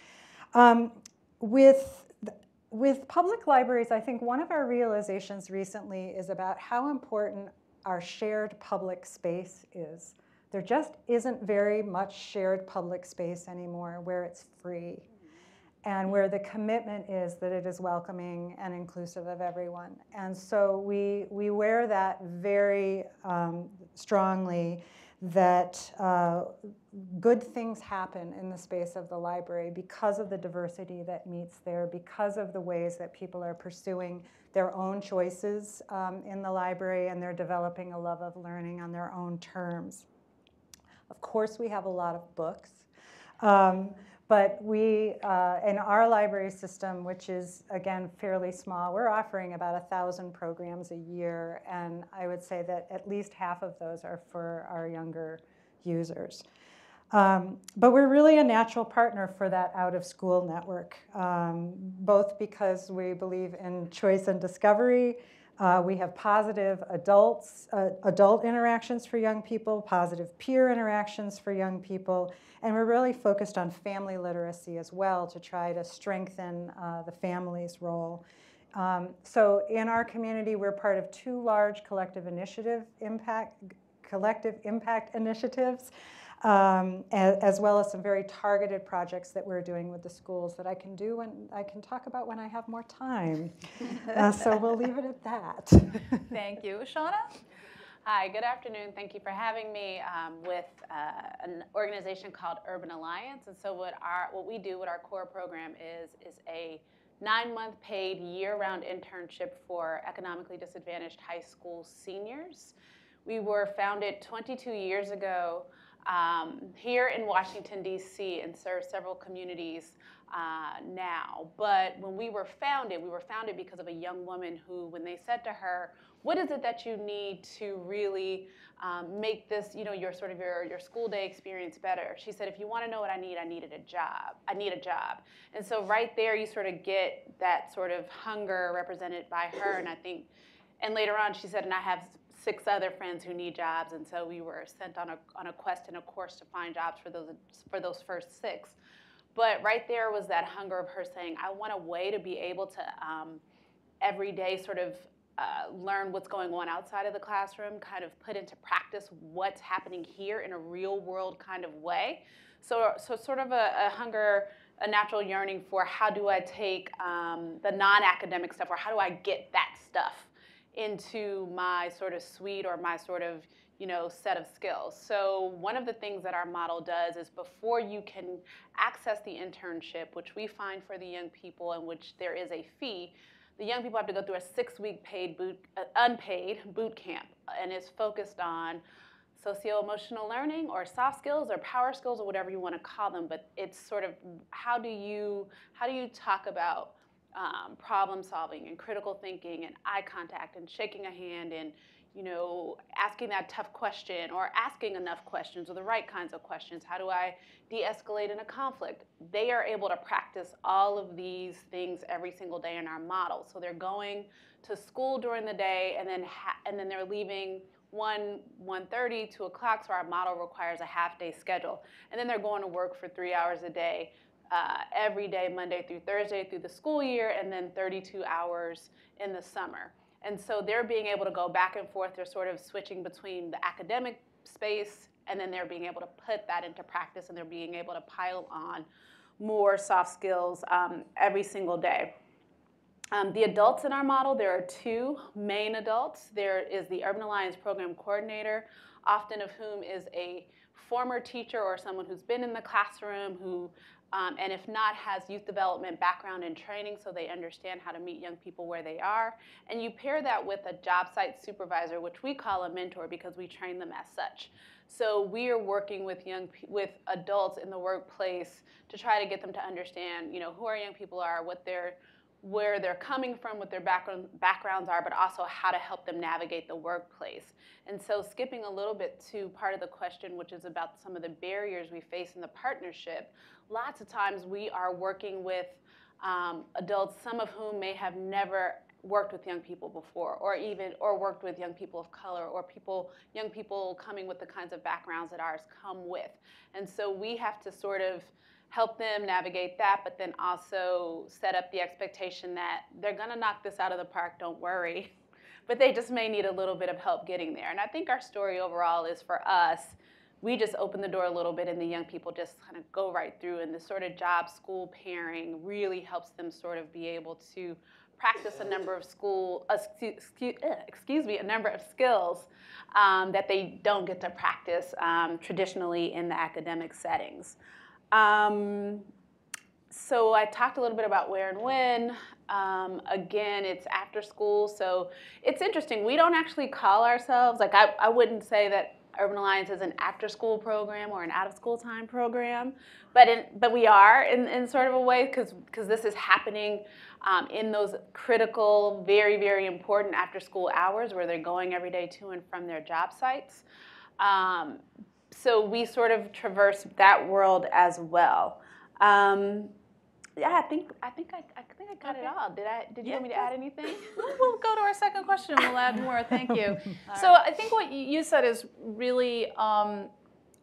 With public libraries, I think one of our realizations recently is about how important our shared public space is. There just isn't very much shared public space anymore where it's free and where the commitment is that it is welcoming and inclusive of everyone. And so we wear that very strongly, that good things happen in the space of the library because of the diversity that meets there, because of the ways that people are pursuing their own choices in the library, and they're developing a love of learning on their own terms. Of course, we have a lot of books, but we, in our library system, which is, again, fairly small, we're offering about 1,000 programs a year, and I would say that at least half of those are for our younger users. But we're really a natural partner for that out-of-school network, both because we believe in choice and discovery. We have positive adult interactions for young people, positive peer interactions for young people, and we're really focused on family literacy as well to try to strengthen the family's role. So in our community, we're part of 2 large collective impact initiatives, as well as some very targeted projects that we're doing with the schools that I can talk about when I have more time. So we'll leave it at that. Thank you. Shauna? Hi, good afternoon. Thank you for having me with an organization called Urban Alliance. And so what we do, what our core program is a 9-month paid year-round internship for economically disadvantaged high school seniors. We were founded 22 years ago here in Washington, D.C., and serve several communities now. But when we were founded because of a young woman who, when they said to her, what is it that you need to really make this, your school day experience better? She said, if you want to know what I need a job. I need a job. And so right there, you sort of get that sort of hunger represented by her. And I think, and later on, she said, and I have 6 other friends who need jobs, and so we were sent on a quest and a course to find jobs for those first 6. But right there was that hunger of her saying, I want a way to be able to every day sort of learn what's going on outside of the classroom, kind of put into practice what's happening here in a real world kind of way. So sort of a hunger, a natural yearning for how do I take the non-academic stuff, or how do I get that stuff into my sort of suite or my sort of set of skills. So one of the things that our model does is before you can access the internship, which we find for the young people in which there is a fee, the young people have to go through a 6-week unpaid boot camp, and it's focused on socio-emotional learning or soft skills or power skills or whatever you want to call them. But it's sort of how do you talk about problem solving and critical thinking and eye contact and shaking a hand and asking that tough question or asking enough questions or the right kinds of questions. How do I de-escalate in a conflict? They are able to practice all of these things every single day in our model. So they're going to school during the day and then they're leaving 1:30, 2 o'clock, so our model requires a half-day schedule. And then they're going to work for 3 hours a day, every day, Monday through Thursday through the school year, and then 32 hours in the summer. And so they're being able to go back and forth. They're sort of switching between the academic space, and then they're being able to put that into practice, and they're being able to pile on more soft skills every single day. The adults in our model, there are 2 main adults. There is the Urban Alliance Program Coordinator, often of whom is a former teacher or someone who's been in the classroom who, and if not, has youth development background and training so they understand how to meet young people where they are. And you pair that with a job site supervisor, which we call a mentor because we train them as such. So we are working with adults in the workplace to try to get them to understand, who our young people are, where they're coming from, what their backgrounds are, but also how to help them navigate the workplace. And so skipping a little bit to part of the question, which is about some of the barriers we face in the partnership, lots of times we are working with adults, some of whom may have never worked with young people before, or worked with young people of color, or young people coming with the kinds of backgrounds that ours come with. And so we have to sort of help them navigate that, but then also set up the expectation that they're going to knock this out of the park, don't worry. But they just may need a little bit of help getting there. And I think our story overall is, for us, we just open the door a little bit and the young people just kind of go right through. And this sort of job-school pairing really helps them sort of be able to practice a number of a number of skills that they don't get to practice traditionally in the academic settings. So I talked a little bit about where and when. Again, it's after school, so it's interesting. We don't actually call ourselves, like I wouldn't say that Urban Alliance is an after-school program or an out-of-school time program, but we are in sort of a way because this is happening in those critical, very, very important after-school hours where they're going every day to and from their job sites. So we sort of traverse that world as well. Yeah, I think I got it all. Did you want me to add anything? We'll go to our second question and we'll add more. Thank you. So I think what you said is really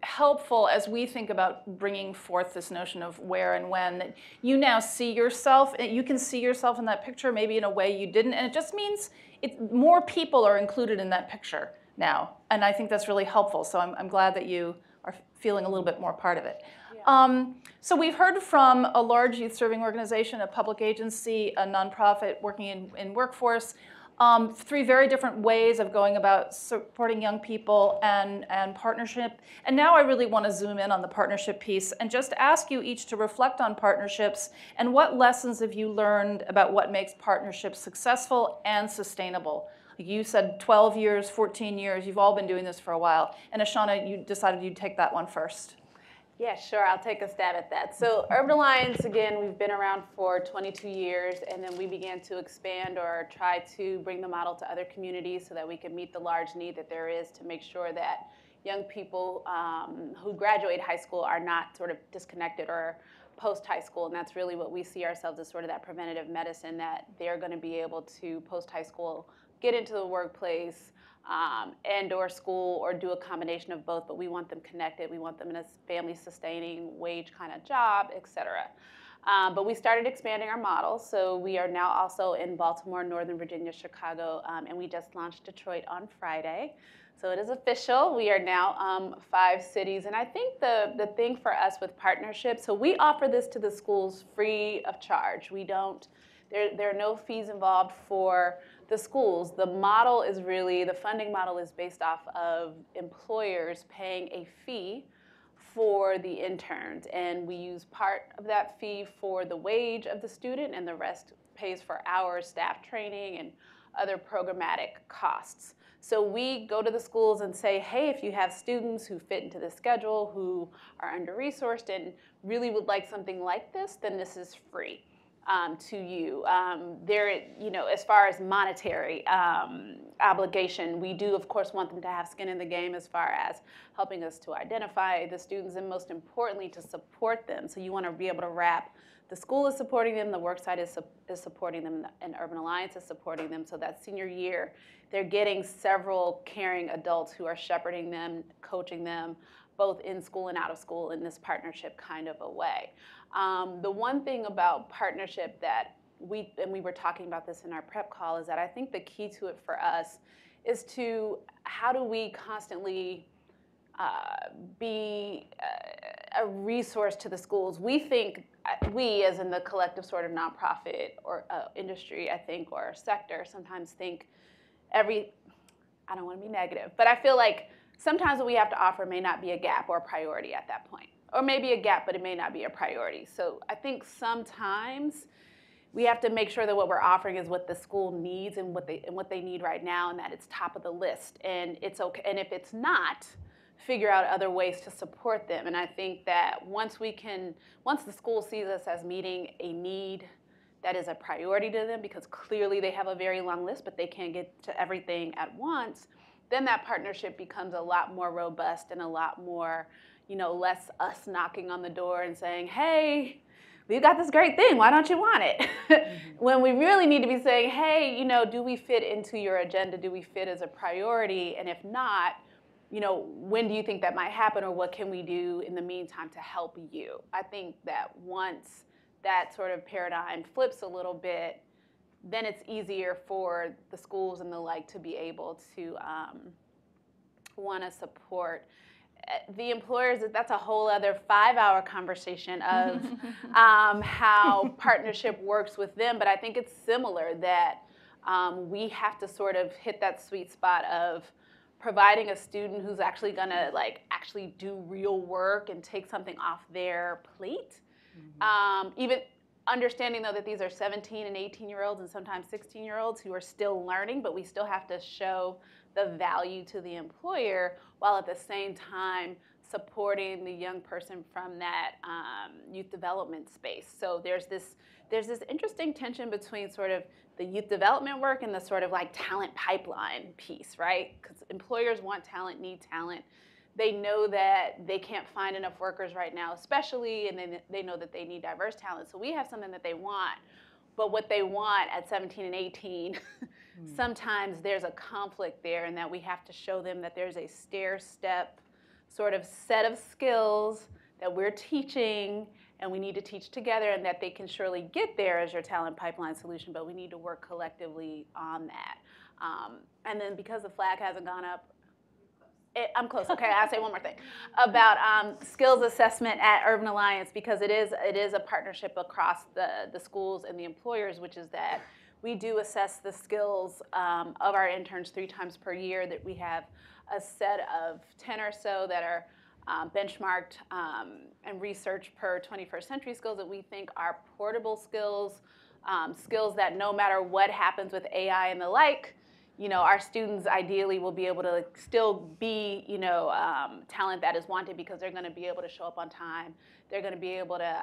helpful as we think about bringing forth this notion of where and when, that you now see yourself, you can see yourself in that picture maybe in a way you didn't, and it just means more people are included in that picture now, and I think that's really helpful. So I'm glad that you are feeling a little bit more part of it. Yeah. So we've heard from a large youth-serving organization, a public agency, a nonprofit working in workforce, 3 very different ways of going about supporting young people and partnership. And now I really want to zoom in on the partnership piece and just ask you each to reflect on partnerships and what lessons have you learned about what makes partnerships successful and sustainable. You said 12 years, 14 years, you've all been doing this for a while. And Ashana, you decided you'd take that one first. Yeah, sure, I'll take a stab at that. So Urban Alliance, again, we've been around for 22 years, and then we began to expand or try to bring the model to other communities so that we could meet the large need that there is to make sure that young people who graduate high school are not sort of disconnected or post-high school, and that's really what we see ourselves as, sort of that preventative medicine, that they're going to be able to, post-high school, get into the workplace, and or school, or do a combination of both, but we want them connected. We want them in a family-sustaining wage kind of job, et cetera. But we started expanding our model, so we are now also in Baltimore, Northern Virginia, Chicago, and we just launched Detroit on Friday. So it is official. We are now 5 cities, and I think the thing for us with partnerships, so we offer this to the schools free of charge. We don't There are no fees involved for the schools. The model is really, the funding model is based off of employers paying a fee for the interns, and we use part of that fee for the wage of the student, and the rest pays for hours, staff training, and other programmatic costs. So we go to the schools and say, hey, if you have students who fit into the schedule, who are under-resourced and really would like something like this, then this is free to you. As far as monetary obligation, we do, of course, want them to have skin in the game as far as helping us to identify the students and, most importantly, to support them. So you want to be able to wrap the school is supporting them, the worksite is supporting them, and Urban Alliance is supporting them. So that senior year, they're getting several caring adults who are shepherding them, coaching them, both in school and out of school in this partnership kind of a way. The one thing about partnership that we were talking about this in our prep call, is that I think the key to it for us is to how do we constantly be a resource to the schools. We think, we as in the collective sort of nonprofit or industry, I think, or sector, sometimes think I don't want to be negative, but I feel like sometimes what we have to offer may not be a gap or a priority at that point. Or maybe a gap, but it may not be a priority. So I think sometimes we have to make sure that what we're offering is what the school needs and what they need right now, and that it's top of the list. And it's okay. And if it's not, figure out other ways to support them. And I think that once the school sees us as meeting a need that is a priority to them, because clearly they have a very long list, but they can't get to everything at once, then that partnership becomes a lot more robust and a lot more, less us knocking on the door and saying, hey, we've got this great thing, why don't you want it? Mm-hmm. When we really need to be saying, hey, do we fit into your agenda? Do we fit as a priority? And if not, when do you think that might happen, or what can we do in the meantime to help you? I think that once that sort of paradigm flips a little bit, then it's easier for the schools and the like to be able to want to support the employers. That's a whole other 5-hour conversation of how partnership works with them. But I think it's similar that we have to sort of hit that sweet spot of providing a student who's actually going to actually do real work and take something off their plate. Mm-hmm. Even understanding, though, that these are 17 and 18-year-olds and sometimes 16-year-olds who are still learning, but we still have to show the value to the employer while at the same time supporting the young person from that youth development space. So there's this interesting tension between sort of the youth development work and the sort of talent pipeline piece, right? Because employers want talent, need talent. They know that they can't find enough workers right now, especially, and then they know that they need diverse talent. So we have something that they want, but what they want at 17 and 18, sometimes there's a conflict there, and that we have to show them that there's a stair-step sort of set of skills that we're teaching, and we need to teach together, and that they can surely get there as your talent pipeline solution, but we need to work collectively on that. And then because the flag hasn't gone up, I'm close. Okay, I'll say one more thing about skills assessment at Urban Alliance, because it is a partnership across the schools and the employers, which is that we do assess the skills of our interns 3 times per year. That we have a set of 10 or so that are benchmarked and researched per 21st century skills that we think are portable skills, skills that no matter what happens with AI and the like, our students ideally will be able to still be, talent that is wanted, because they're going to be able to show up on time. They're going to be able to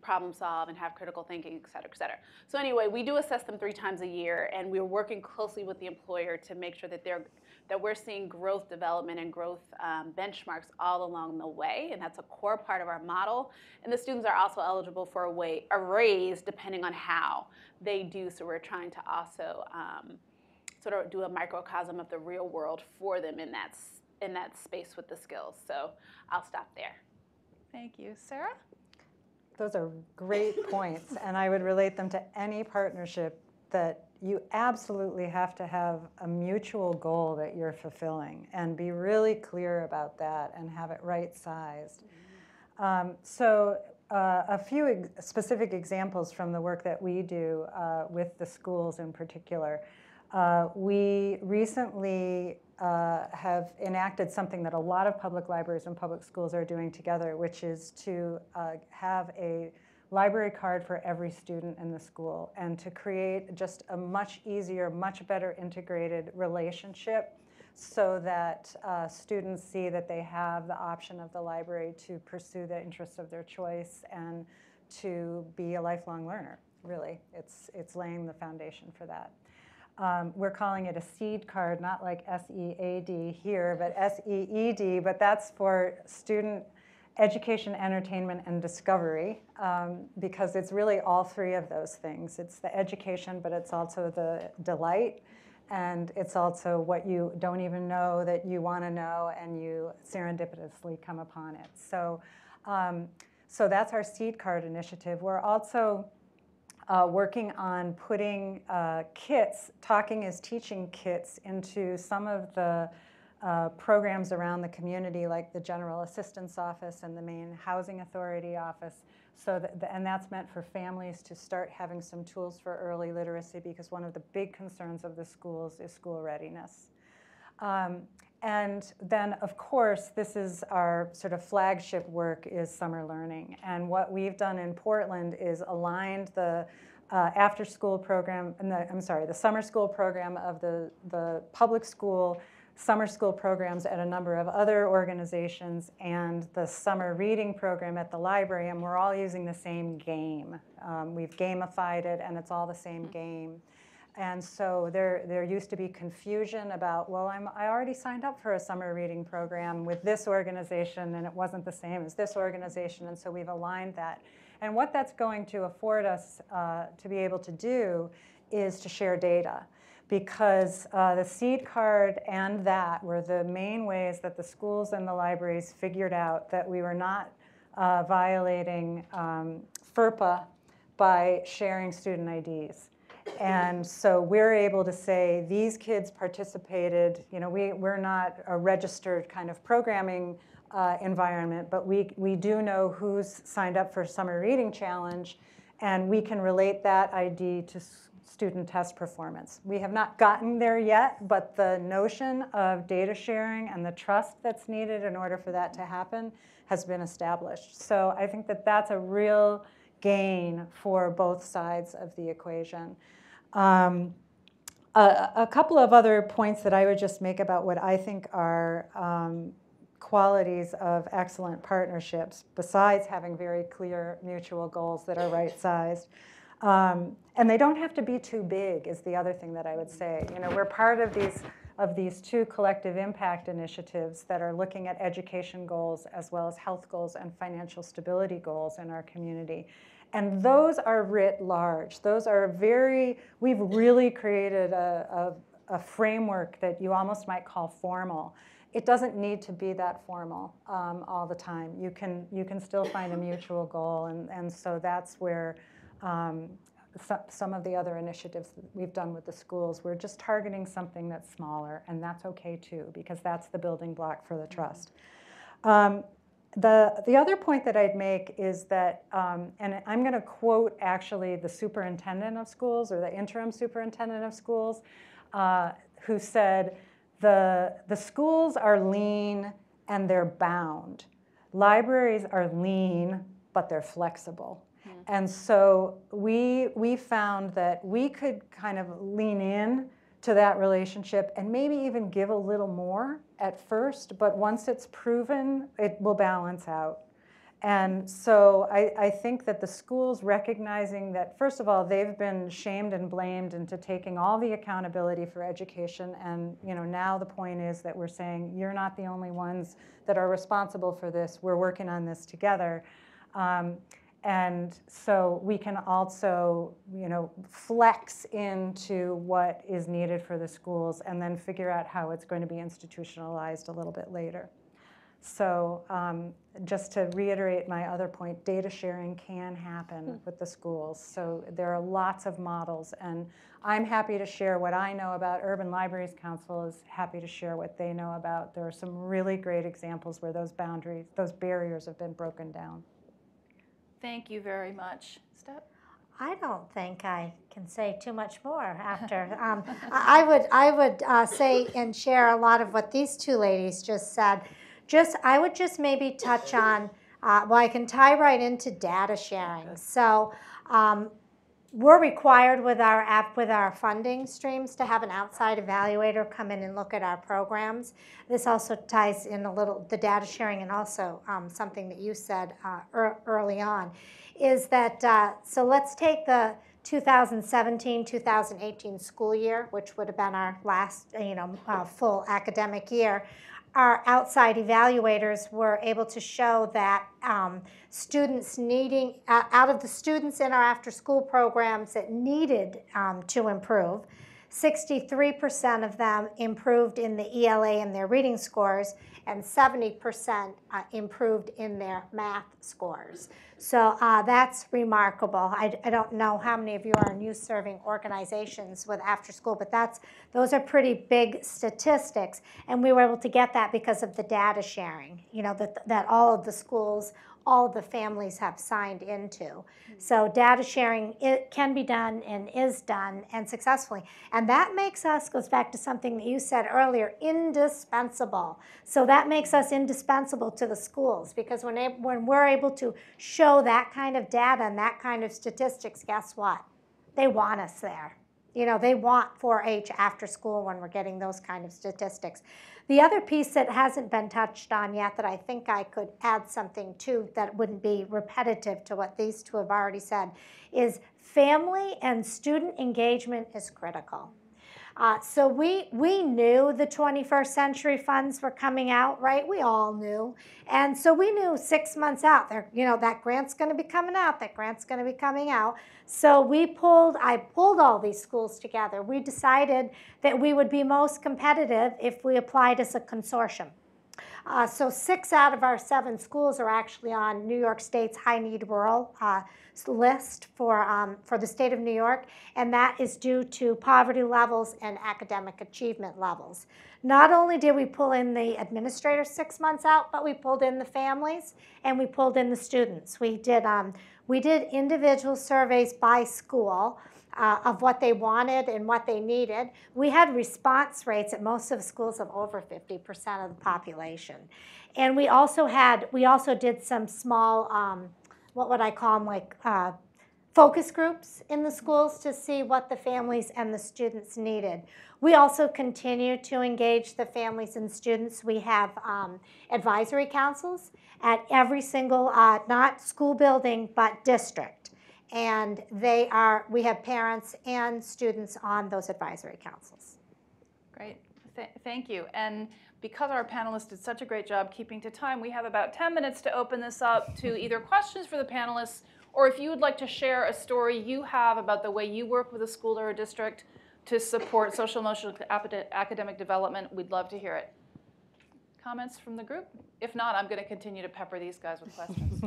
problem solve and have critical thinking, et cetera, et cetera. So anyway, we do assess them 3 times a year, and we're working closely with the employer to make sure that we're seeing growth development and growth benchmarks all along the way, and that's a core part of our model. And the students are also eligible for a raise depending on how they do. So we're trying to also sort of do a microcosm of the real world for them in that space with the skills. So I'll stop there. Thank you. Sarah? Those are great points, and I would relate them to any partnership, that you absolutely have to have a mutual goal that you're fulfilling, and be really clear about that and have it right-sized. So a few specific examples from the work that we do with the schools in particular. We recently have enacted something that a lot of public libraries and public schools are doing together, which is to have a library card for every student in the school and to create just a much easier, much better integrated relationship so that students see that they have the option of the library to pursue the interests of their choice and to be a lifelong learner, really. It's laying the foundation for that. We're calling it a SEED card, not like S-E-A-D here, but S-E-E-D, but that's for student education, entertainment, and discovery, because it's really all three of those things. It's the education, but it's also the delight, and it's also what you don't even know that you want to know, and you serendipitously come upon it. So, so that's our SEED card initiative. We're also working on putting kits, Talking is Teaching kits, into some of the programs around the community, like the General Assistance Office and the Maine Housing Authority office. So and that's meant for families to start having some tools for early literacy, because one of the big concerns of the schools is school readiness. And then, of course, this is our sort of flagship work, is summer learning. And what we've done in Portland is aligned the after-school program, the summer school program of the public school, summer school programs at a number of other organizations, and the summer reading program at the library, and we're all using the same game. We've gamified it, and it's all the same game. And so there used to be confusion about, well, I already signed up for a summer reading program with this organization, and it wasn't the same as this organization, and so we've aligned that. And what that's going to afford us to be able to do is to share data, because the SEED card and that were the main ways that the schools and the libraries figured out that we were not violating FERPA by sharing student IDs. And so we're able to say these kids participated. You know, we're not a registered kind of programming environment, but we do know who's signed up for Summer Reading Challenge, and we can relate that ID to student test performance. We have not gotten there yet, but the notion of data sharing and the trust that's needed in order for that to happen has been established. So I think that that's a real gain for both sides of the equation. A couple of other points that I would just make about what I think are qualities of excellent partnerships, besides having very clear mutual goals that are right-sized. And they don't have to be too big, is the other thing that I would say. You know, we're part of these two collective impact initiatives that are looking at education goals as well as health goals and financial stability goals in our community. And those are writ large. Those are we've really created a framework that you almost might call formal. It doesn't need to be that formal all the time. You can still find a mutual goal, and so that's where some of the other initiatives that we've done with the schools, we're just targeting something that's smaller, and that's okay too, because that's the building block for the trust. The other point that I'd make is that, and I'm going to quote actually the superintendent of schools, or the interim superintendent of schools, who said, the schools are lean and they're bound. Libraries are lean, but they're flexible. And so we found that we could kind of lean in to that relationship and maybe even give a little more at first, but once it's proven, it will balance out. And so I think that the schools recognizing that, first of all, they've been shamed and blamed into taking all the accountability for education, and now the point is that we're saying, you're not the only ones that are responsible for this, we're working on this together. And so we can also, flex into what is needed for the schools and then figure out how it's going to be institutionalized a little bit later. So just to reiterate my other point, data sharing can happen with the schools. So there are lots of models, and I'm happy to share what I know about. Urban Libraries Council is happy to share what they know about. There are some really great examples where those barriers have been broken down. Thank you very much. Step? I don't think I can say too much more after. I would say and share a lot of what these two ladies just said. I would just maybe touch on, well, I can tie right into data sharing. So we're required with our funding streams to have an outside evaluator come in and look at our programs. This also ties in a little the data sharing, and also something that you said early on, is that so let's take the 2017-2018 school year, which would have been our last full academic year. Our outside evaluators were able to show that students needing, out of the students in our after-school programs that needed to improve, 63% of them improved in the ELA and their reading scores, and 70% improved in their math scores. So that's remarkable. I don't know how many of you are in youth-serving organizations with after-school, but those are pretty big statistics. And we were able to get that because of the data sharing, that all of the schools, all of the families have signed into. So data sharing, it can be done and is done, and successfully. And that makes us, goes back to something that you said earlier, indispensable. So that makes us indispensable to the schools, because when we're able to show that kind of data and that kind of statistics, guess what? They want us there. They want 4-H after school when we're getting those kind of statistics. The other piece that hasn't been touched on yet that I think I could add something to that wouldn't be repetitive to what these two have already said is family and student engagement is critical. So we knew the 21st Century Funds were coming out, right? We all knew. And so we knew 6 months out, that grant's going to be coming out, that grant's going to be coming out. So I pulled all these schools together. We decided that we would be most competitive if we applied as a consortium. So 6 out of our 7 schools are actually on New York State's high need rural list for the state of New York, and that is due to poverty levels and academic achievement levels. Not only did we pull in the administrators 6 months out, but we pulled in the families and we pulled in the students. We did individual surveys by school of what they wanted and what they needed. We had response rates at most of the schools of over 50% of the population. And we also did some small, what would I call them, focus groups in the schools to see what the families and the students needed. We also continue to engage the families and students. We have advisory councils at every single, not school building, but district. And we have parents and students on those advisory councils. Great, thank you. And because our panelists did such a great job keeping to time, we have about 10 minutes to open this up to either questions for the panelists, or if you would like to share a story you have about the way you work with a school or a district to support social emotional academic development, we'd love to hear it. Comments from the group? If not, I'm going to continue to pepper these guys with questions.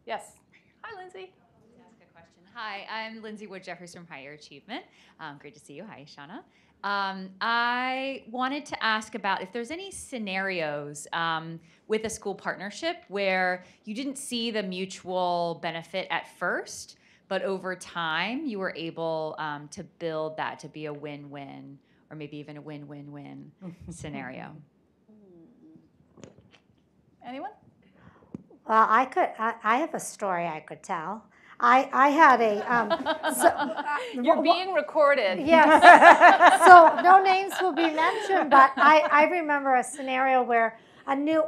Yes. Hi, Lindsay. That's a good question. Hi, I'm Lindsay Wood-Jeffers from Higher Achievement. Great to see you. Hi, Shauna. I wanted to ask about if there's any scenarios with a school partnership where you didn't see the mutual benefit at first, but over time you were able to build that to be a win-win, or maybe even a win-win-win scenario. Anyone? Well, I have a story I could tell. I had a. You're being recorded. Yes. So no names will be mentioned, but I remember a scenario where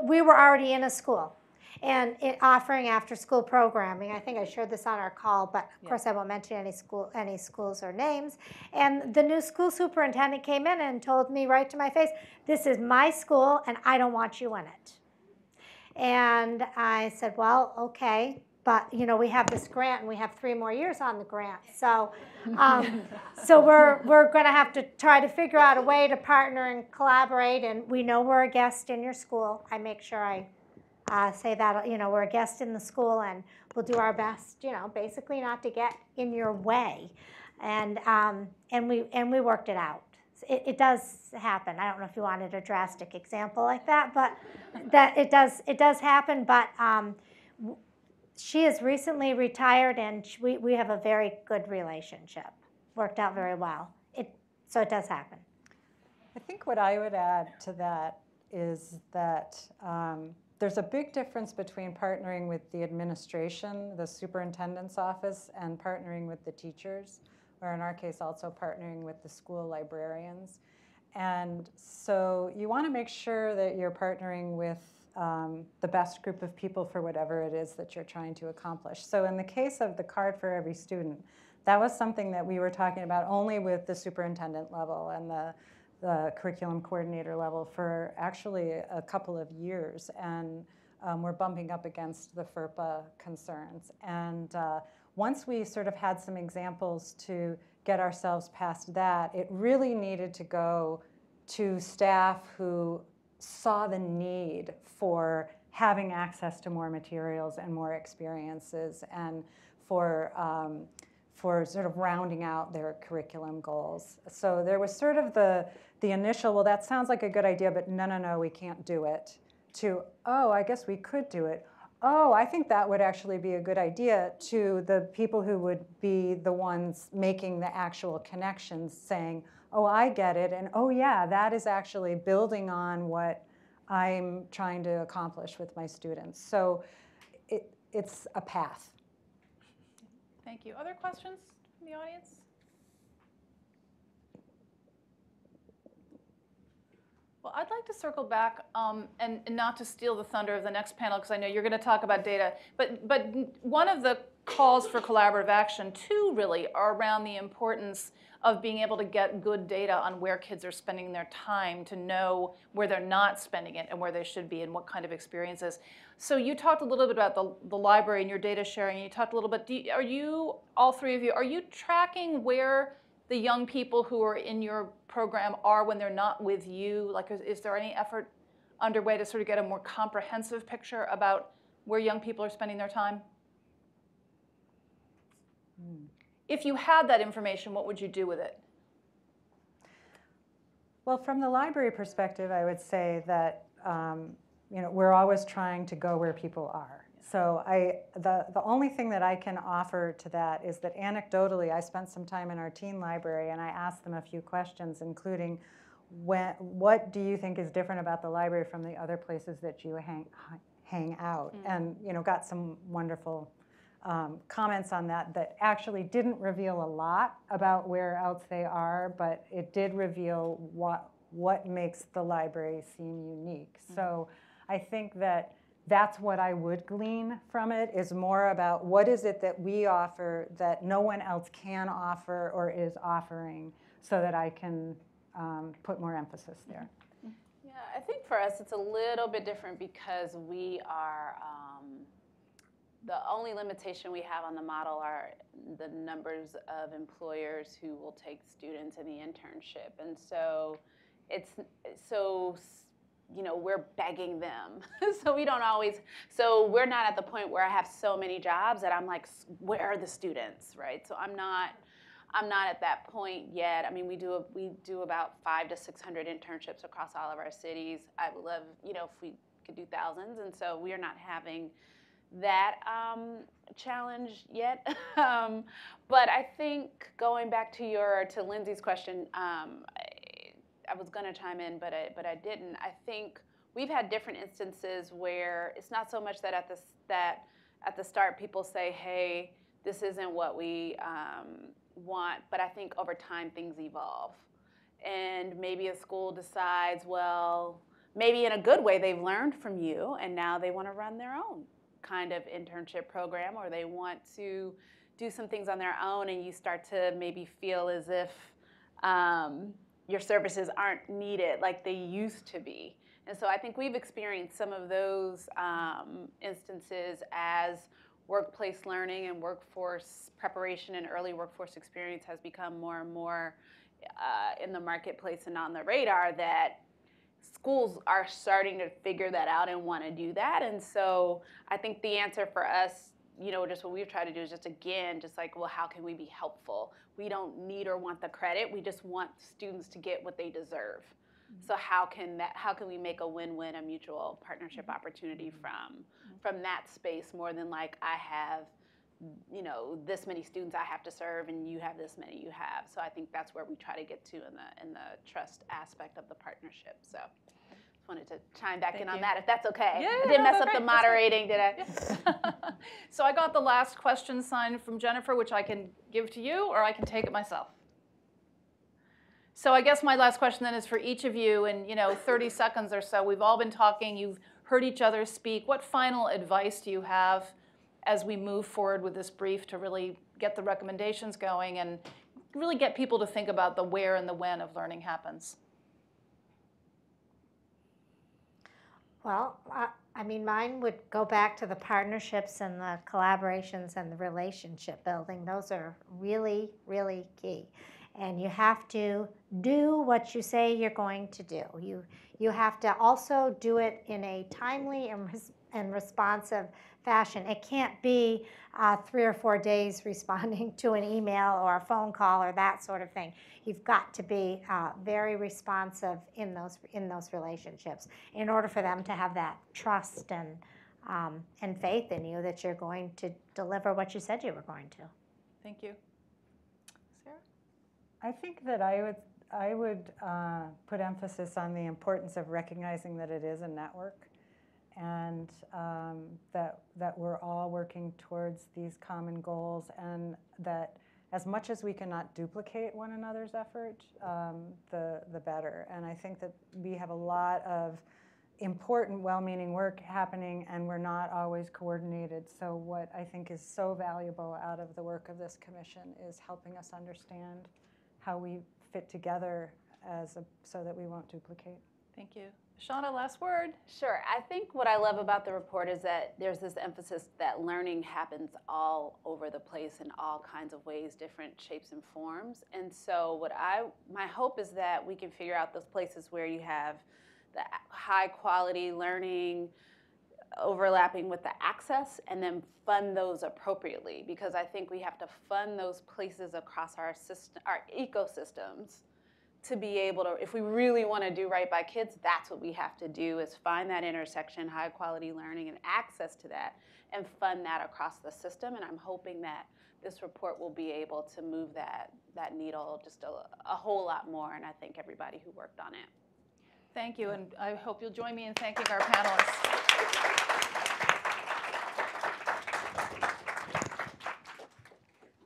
we were already in a school and offering after-school programming. I think I shared this on our call, but of course I won't mention any schools or names. And the new school superintendent came in and told me right to my face, "This is my school, and I don't want you in it." And I said, "Well, okay. But, we have this grant, and we have 3 more years on the grant. So we're going to have to try to figure out a way to partner and collaborate. And we know we're a guest in your school." I make sure I say that, we're a guest in the school, and we'll do our best, basically not to get in your way. And we worked it out. It does happen. I don't know if you wanted a drastic example like that, but that it does happen. But she has recently retired, and we have a very good relationship. Worked out very well. So it does happen. I think what I would add to that is that there's a big difference between partnering with the administration, the superintendent's office, and partnering with the teachers, or in our case also partnering with the school librarians. And so you want to make sure that you're partnering with the best group of people for whatever it is that you're trying to accomplish. So in the case of the card for every student, that was something that we were talking about only with the superintendent level and the curriculum coordinator level for actually a couple of years. And we're bumping up against the FERPA concerns. And once we sort of had some examples to get ourselves past that, it really needed to go to staff who saw the need for having access to more materials and more experiences, and for sort of rounding out their curriculum goals. So there was sort of the initial, well, that sounds like a good idea, but no, we can't do it, to, oh, I guess we could do it. Oh, I think that would actually be a good idea, to the people who would be the ones making the actual connections, saying, oh, I get it, and oh yeah, that is actually building on what I'm trying to accomplish with my students. So it's a path. Thank you. Other questions from the audience? Well, I'd like to circle back and not to steal the thunder of the next panel, because I know you're going to talk about data. But one of the calls for collaborative action, too, really, are around the importance of being able to get good data on where kids are spending their time, to know where they're not spending it and where they should be and what kind of experiences. So you talked a little bit about the library and your data sharing. And you talked a little bit, are you, all three of you, are you tracking where the young people who are in your program are when they're not with you? Like, is there any effort underway to sort of get a more comprehensive picture about where young people are spending their time? If you had that information, what would you do with it? Well, from the library perspective, I would say that we're always trying to go where people are. So the only thing that I can offer to that is that anecdotally, I spent some time in our teen library and I asked them a few questions, including what do you think is different about the library from the other places that you hang out, and got some wonderful comments on that actually didn't reveal a lot about where else they are, but it did reveal what makes the library seem unique. So I think that's what I would glean from it, is more about what is it that we offer that no one else can offer or is offering, so that I can put more emphasis there. Yeah, I think for us it's a little bit different because we are, the only limitation we have on the model are the numbers of employers who will take students in the internship. And so we're begging them. So we don't always, so we're not at the point where I have so many jobs that I'm like, where are the students, right? So I'm not at that point yet. I mean, we do about 500 to 600 internships across all of our cities. I would love, if we could do thousands. And so we are not having that challenge yet. But I think going back to Lindsay's question, I was going to chime in, but I didn't. I think we've had different instances where it's not so much that at the start people say, hey, this isn't what we want, but I think over time things evolve. And maybe a school decides, well, maybe in a good way they've learned from you, and now they want to run their own kind of internship program, or they want to do some things on their own, and you start to maybe feel as if your services aren't needed like they used to be. And so I think we've experienced some of those instances as workplace learning and workforce preparation and early workforce experience has become more and more in the marketplace and on the radar, that schools are starting to figure that out and want to do that. And so I think the answer for us, just what we've tried to do is just like, well, how can we be helpful? We don't need or want the credit. We just want students to get what they deserve. So how can we make a win-win, a mutual partnership opportunity from that space, more than like I have, this many students I have to serve and you have this many you have. So I think that's where we try to get to in the trust aspect of the partnership. So just wanted to chime back in on that, if that's okay. Yeah, I didn't no, mess that's up the great. moderating, did I? So I got the last question sign from Jennifer, which I can give to you, or I can take it myself. So I guess my last question then is for each of you in 30 seconds or so. We've all been talking. You've heard each other speak. What final advice do you have as we move forward with this brief to really get the recommendations going and really get people to think about the where and the when of learning happens? Well, mine would go back to the partnerships and the collaborations and the relationship building. Those are really, really key. And you have to do what you say you're going to do. You have to also do it in a timely and responsive fashion. It can't be 3 or 4 days responding to an email or a phone call or that sort of thing. You've got to be very responsive in those relationships in order for them to have that trust and faith in you that you're going to deliver what you said you were going to. Thank you. Sarah? I think that I would put emphasis on the importance of recognizing that it is a network, and that we're all working towards these common goals, and that as much as we cannot duplicate one another's effort, the better. And I think that we have a lot of important, well-meaning work happening, and we're not always coordinated. So what I think is so valuable out of the work of this commission is helping us understand how we fit together so that we won't duplicate. Thank you. Shauna, last word. Sure. I think what I love about the report is that there's this emphasis that learning happens all over the place in all kinds of ways, different shapes and forms. And so my hope is that we can figure out those places where you have the high quality learning overlapping with the access, and then fund those appropriately, because I think we have to fund those places across our ecosystems to be able to, if we really want to do right by kids, that's what we have to do, is find that intersection, high quality learning and access to that, and fund that across the system. And I'm hoping that this report will be able to move that needle just a whole lot more, and I thank everybody who worked on it. Thank you, and I hope you'll join me in thanking our panelists.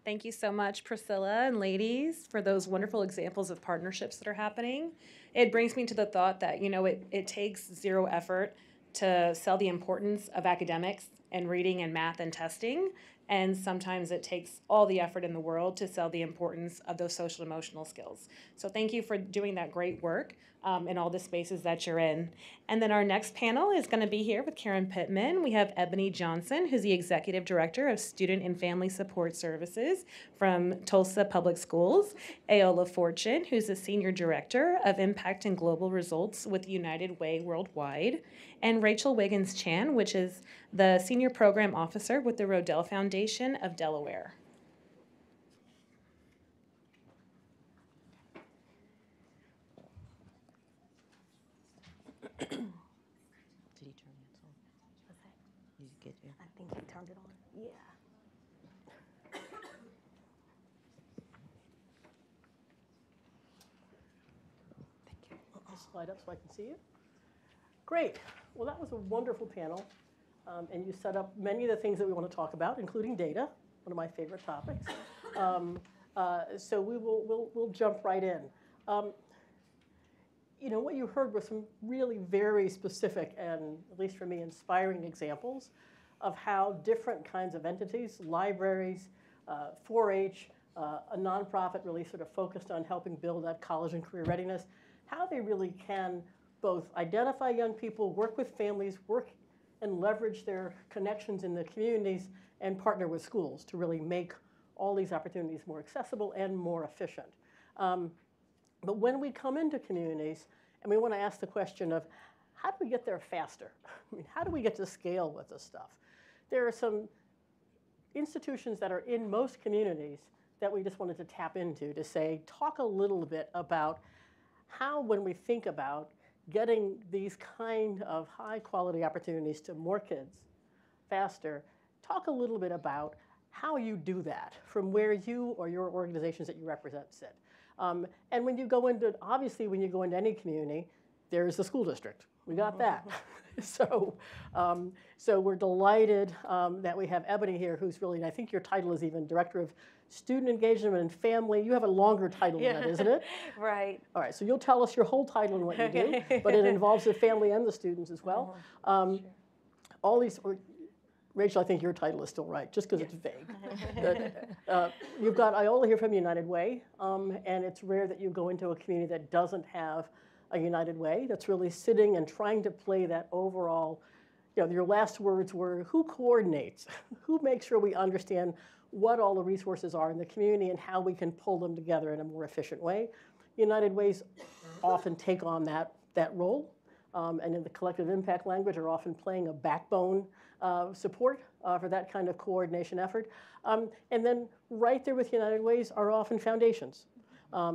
Thank you so much, Priscilla and ladies, for those wonderful examples of partnerships that are happening. It brings me to the thought that, it takes zero effort to sell the importance of academics and reading and math and testing. And sometimes it takes all the effort in the world to sell the importance of those social emotional skills. So thank you for doing that great work in all the spaces that you're in. And then our next panel is going to be here with Karen Pittman. We have Ebony Johnson, who's the Executive Director of Student and Family Support Services from Tulsa Public Schools. Aola Fortune, who's the Senior Director of Impact and Global Results with United Way Worldwide. And Rachel Wiggins-Chan, which is the Senior Program Officer with the Rodell Foundation of Delaware. Did he turn it on? What's that? Did you get there? I think he turned it on. Yeah. Just slide up so I can see you. Great. Well, that was a wonderful panel. And you set up many of the things that we want to talk about, including data, one of my favorite topics. So we'll jump right in. What you heard were some really very specific and, at least for me, inspiring examples of how different kinds of entities, libraries, 4-H, a nonprofit really sort of focused on helping build that college and career readiness, how they really can both identify young people, work with families, work and leverage their connections in the communities, and partner with schools to really make all these opportunities more accessible and more efficient. But when we come into communities and we want to ask the question of how do we get there faster? How do we get to scale with this stuff? There are some institutions that are in most communities that we just wanted to tap into to say, talk a little bit about how, when we think about getting these kind of high quality opportunities to more kids faster, talk a little bit about how you do that from where you or your organizations that you represent sit. And when you go into, obviously when you go into any community, there's the school district. We got that. So we're delighted that we have Ebony here, who's really, and I think your title is even Director of Student Engagement and Family. You have a longer title than that, isn't it? Right. All right, so you'll tell us your whole title and what you do, but it involves the family and the students as well. Sure. All these, Rachel, I think your title is still right, just because it's vague. But, you've got Iola here from United Way, and it's rare that you go into a community that doesn't have a United Way, that's really sitting and trying to play that overall, your last words were, who coordinates? Who makes sure we understand what all the resources are in the community and how we can pull them together in a more efficient way? United Ways often take on that role, and in the collective impact language are often playing a backbone support for that kind of coordination effort. And then right there with United Ways are often foundations.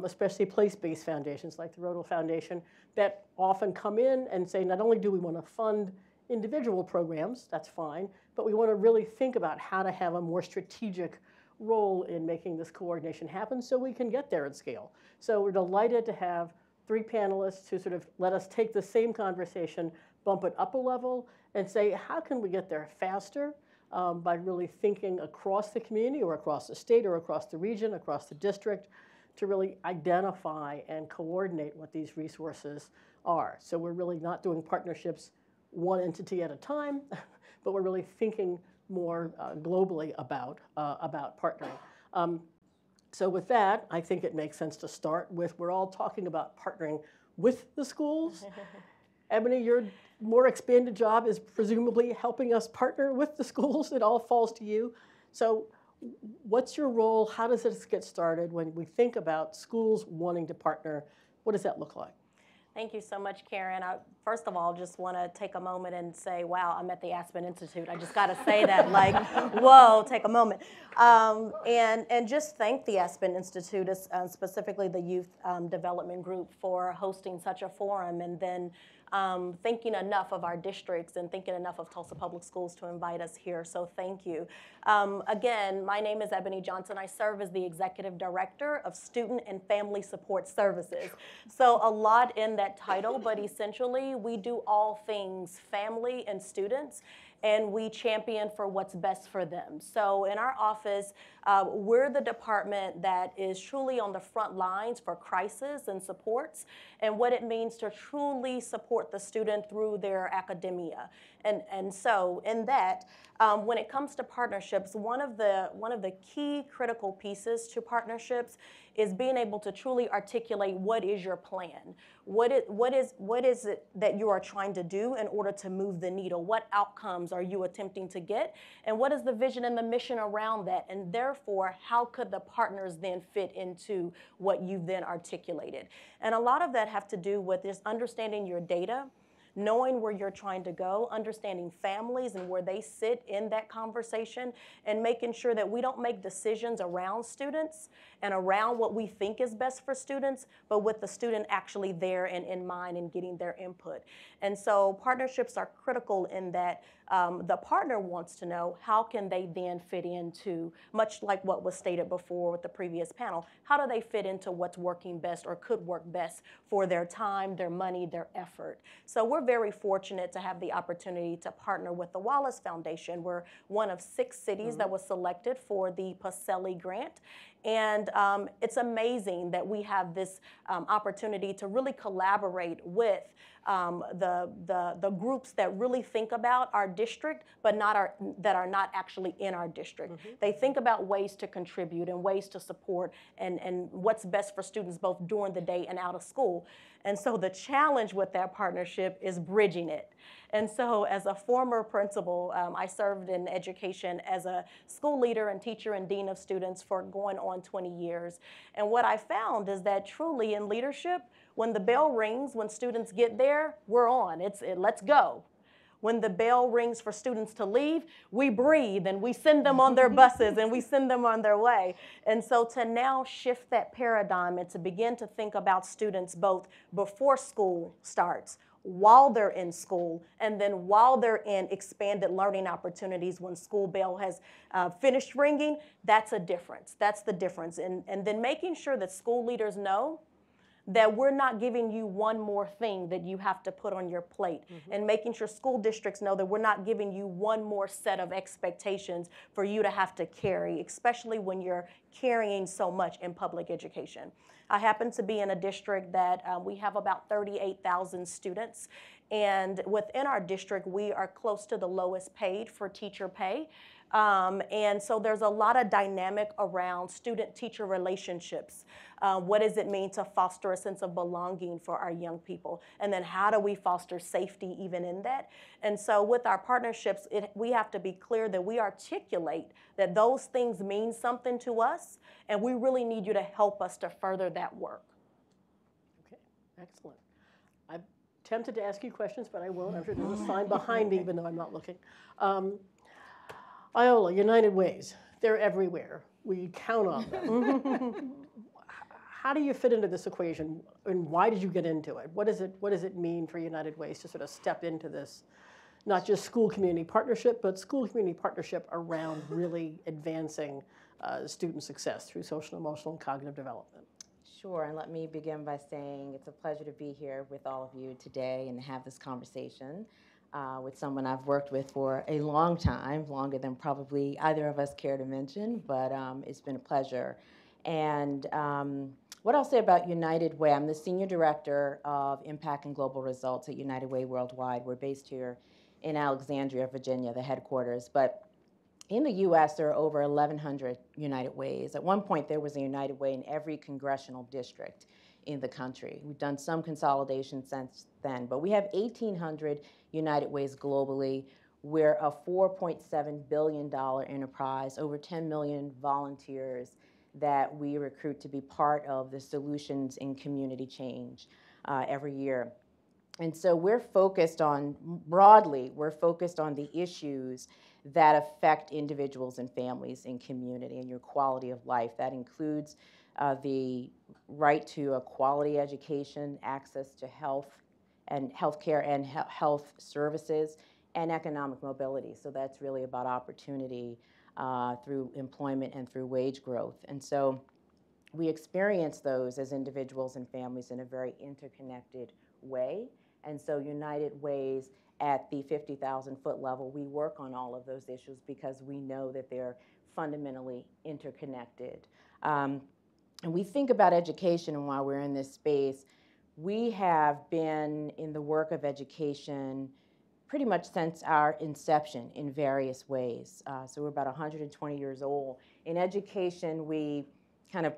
Especially place-based foundations like the Rodel Foundation that often come in and say, not only do we want to fund individual programs, that's fine, but we want to really think about how to have a more strategic role in making this coordination happen so we can get there at scale. So we're delighted to have 3 panelists who sort of let us take the same conversation, bump it up a level, and say, how can we get there faster by really thinking across the community or across the state or across the region, across the district, to really identify and coordinate what these resources are. So we're really not doing partnerships one entity at a time, but we're really thinking more globally about partnering. So with that, I think it makes sense to start with, we're all talking about partnering with the schools. Ebony, your more expanded job is presumably helping us partner with the schools. It all falls to you. So what's your role? How does this get started when we think about schools wanting to partner? What does that look like? Thank you so much, Karen. I, first of all, just want to take a moment and say, wow, I'm at the Aspen Institute. I just got to say that, like, whoa, take a moment. And just thank the Aspen Institute, specifically the Youth Development Group, for hosting such a forum, and then thinking enough of our districts and thinking enough of Tulsa Public Schools to invite us here, so thank you. Again, my name is Ebony Johnson. I serve as the Executive Director of Student and Family Support Services. So a lot in that title, but essentially we do all things family and students, and we champion for what's best for them. So in our office, we're the department that is truly on the front lines for crisis and supports, and what it means to truly support the student through their academia. And so in that, when it comes to partnerships, one of the key critical pieces to partnerships is being able to truly articulate what is your plan. What is it that you are trying to do in order to move the needle? What outcomes are you attempting to get? And what is the vision and the mission around that? And therefore, how could the partners then fit into what you've then articulated? And a lot of that have to do with just understanding your data, knowing where you're trying to go, understanding families and where they sit in that conversation, and making sure that we don't make decisions around students and around what we think is best for students, but with the student actually there and in mind and getting their input. And so partnerships are critical in that the partner wants to know how can they then fit into, much like what was stated before with the previous panel, how do they fit into what's working best or could work best for their time, their money, their effort. So we're very fortunate to have the opportunity to partner with the Wallace Foundation. We're one of 6 cities that was selected for the Pacelli Grant. And it's amazing that we have this opportunity to really collaborate with the groups that really think about our district, but that are not actually in our district. Mm-hmm. They think about ways to contribute and ways to support and what's best for students both during the day and out of school. And so the challenge with that partnership is bridging it. And so as a former principal, I served in education as a school leader and teacher and dean of students for going on 20 years. And what I found is that truly in leadership, when the bell rings, when students get there, we're on. Let's go. When the bell rings for students to leave, we breathe and we send them on their buses and we send them on their way. And so to now shift that paradigm and to begin to think about students both before school starts, while they're in school, and then while they're in expanded learning opportunities when school bell has finished ringing, that's a difference. That's the difference. And then making sure that school leaders know that we're not giving you one more thing that you have to put on your plate, and making sure school districts know that we're not giving you one more set of expectations for you to have to carry, especially when you're carrying so much in public education. I happen to be in a district that we have about 38,000 students, and within our district, we are close to the lowest paid for teacher pay. And so there's a lot of dynamic around student-teacher relationships. What does it mean to foster a sense of belonging for our young people? And then how do we foster safety even in that? And so with our partnerships, we have to be clear that we articulate that those things mean something to us, and we really need you to help us to further that work. Okay, excellent. I'm tempted to ask you questions, but I won't. I'm sure there's a sign behind me, even though I'm not looking. Iola, United Ways, they're everywhere. We count on them. How do you fit into this equation, and why did you get into it? What does it mean for United Ways to sort of step into this, not just school-community partnership, but school-community partnership around really advancing student success through social, emotional, and cognitive development? Sure, and let me begin by saying it's a pleasure to be here with all of you today and have this conversation with someone I've worked with for a long time, longer than probably either of us care to mention, but it's been a pleasure. And what I'll say about United Way, I'm the Senior Director of Impact and Global Results at United Way Worldwide. We're based here in Alexandria, Virginia, the headquarters. But in the U.S., there are over 1,100 United Ways. At one point, there was a United Way in every congressional district in the country. We've done some consolidation since then, but we have 1,800 United Ways globally. We're a $4.7 billion enterprise, over 10 million volunteers that we recruit to be part of the solutions in community change every year. And so we're focused on, broadly, we're focused on the issues that affect individuals and families in community and your quality of life. That includes the right to a quality education, access to health and healthcare and health services, and economic mobility. So that's really about opportunity through employment and through wage growth. And so we experience those as individuals and families in a very interconnected way. And so United Ways at the 50,000-foot level, we work on all of those issues because we know that they're fundamentally interconnected. And we think about education, and while we're in this space, we have been in the work of education pretty much since our inception in various ways. So we're about 120 years old. In education, we kind of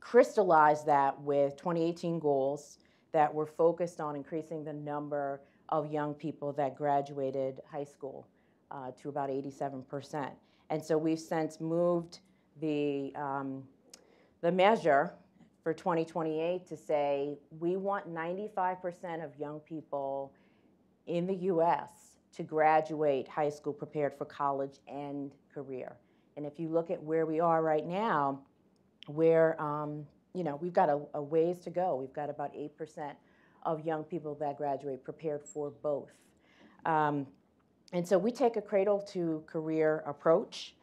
crystallized that with 2018 goals that were focused on increasing the number of young people that graduated high school to about 87%. And so we've since moved the measure for 2028 to say we want 95% of young people in the U.S. to graduate high school prepared for college and career. And if you look at where we are right now, we've got a ways to go. We've got about 8% of young people that graduate prepared for both. And so we take a cradle to career approach.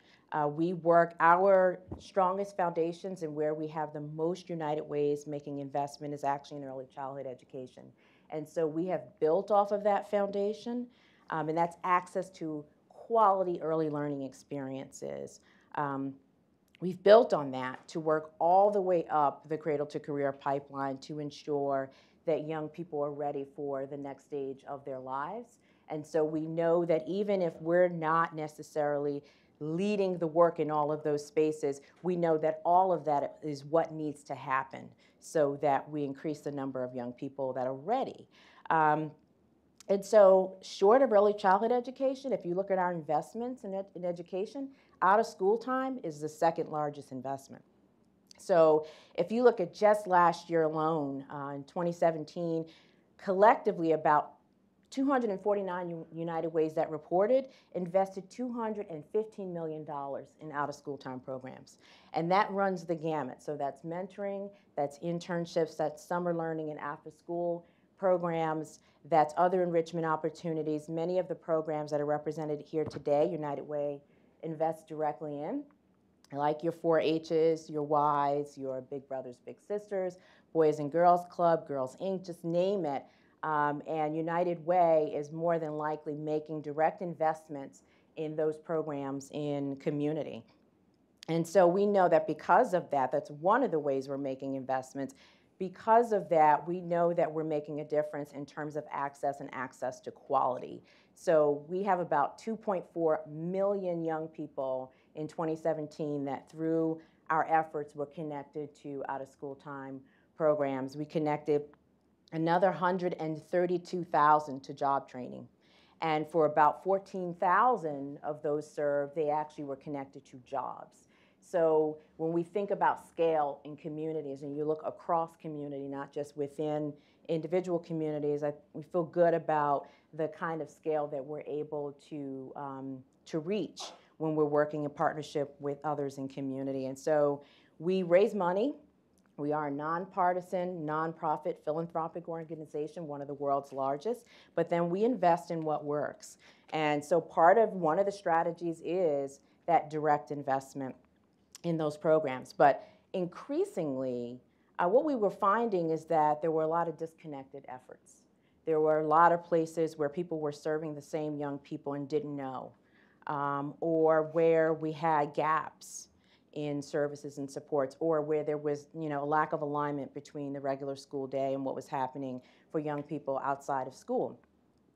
We work our strongest foundations and where we have the most United Ways making investment is actually in early childhood education. And so we have built off of that foundation, and that's access to quality early learning experiences. We've built on that to work all the way up the cradle to career pipeline to ensure that young people are ready for the next stage of their lives. And so we know that even if we're not necessarily leading the work in all of those spaces, we know that all of that is what needs to happen so that we increase the number of young people that are ready. And so short of early childhood education, if you look at our investments in education, out of school time is the second largest investment. So if you look at just last year alone, in 2017, collectively about 249 United Ways that reported invested $215 million in out-of-school time programs. And that runs the gamut. So that's mentoring, that's internships, that's summer learning and after-school programs, that's other enrichment opportunities. Many of the programs that are represented here today, United Way invests directly in, like your 4-H's, your Y's, your Big Brothers, Big Sisters, Boys and Girls Club, Girls Inc., just name it. And United Way is more than likely making direct investments in those programs in community. And so we know that because of that, that's one of the ways we're making investments. Because of that, we know that we're making a difference in terms of access and access to quality. So we have about 2.4 million young people in 2017 that through our efforts were connected to out-of-school time programs. We connected another 132,000 to job training. And for about 14,000 of those served, they actually were connected to jobs. So when we think about scale in communities and you look across community, not just within individual communities, we feel good about the kind of scale that we're able to reach when we're working in partnership with others in community. And so we raise money. We are a nonpartisan, nonprofit, philanthropic organization, one of the world's largest, but then we invest in what works. And so one of the strategies is that direct investment in those programs. But increasingly, what we were finding is that there were a lot of disconnected efforts. There were a lot of places where people were serving the same young people and didn't know, or where we had gaps in services and supports, or where there was a lack of alignment between the regular school day and what was happening for young people outside of school.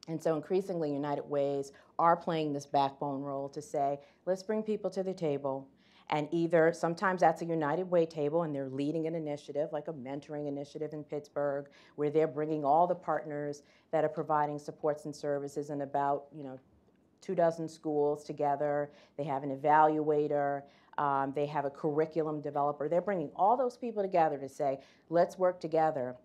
And so increasingly, United Ways are playing this backbone role to say, let's bring people to the table. And sometimes that's a United Way table and they're leading an initiative, like a mentoring initiative in Pittsburgh, where they're bringing all the partners that are providing supports and services in about 24 schools together. They have an evaluator. They have a curriculum developer. They're bringing all those people together to say, let's work together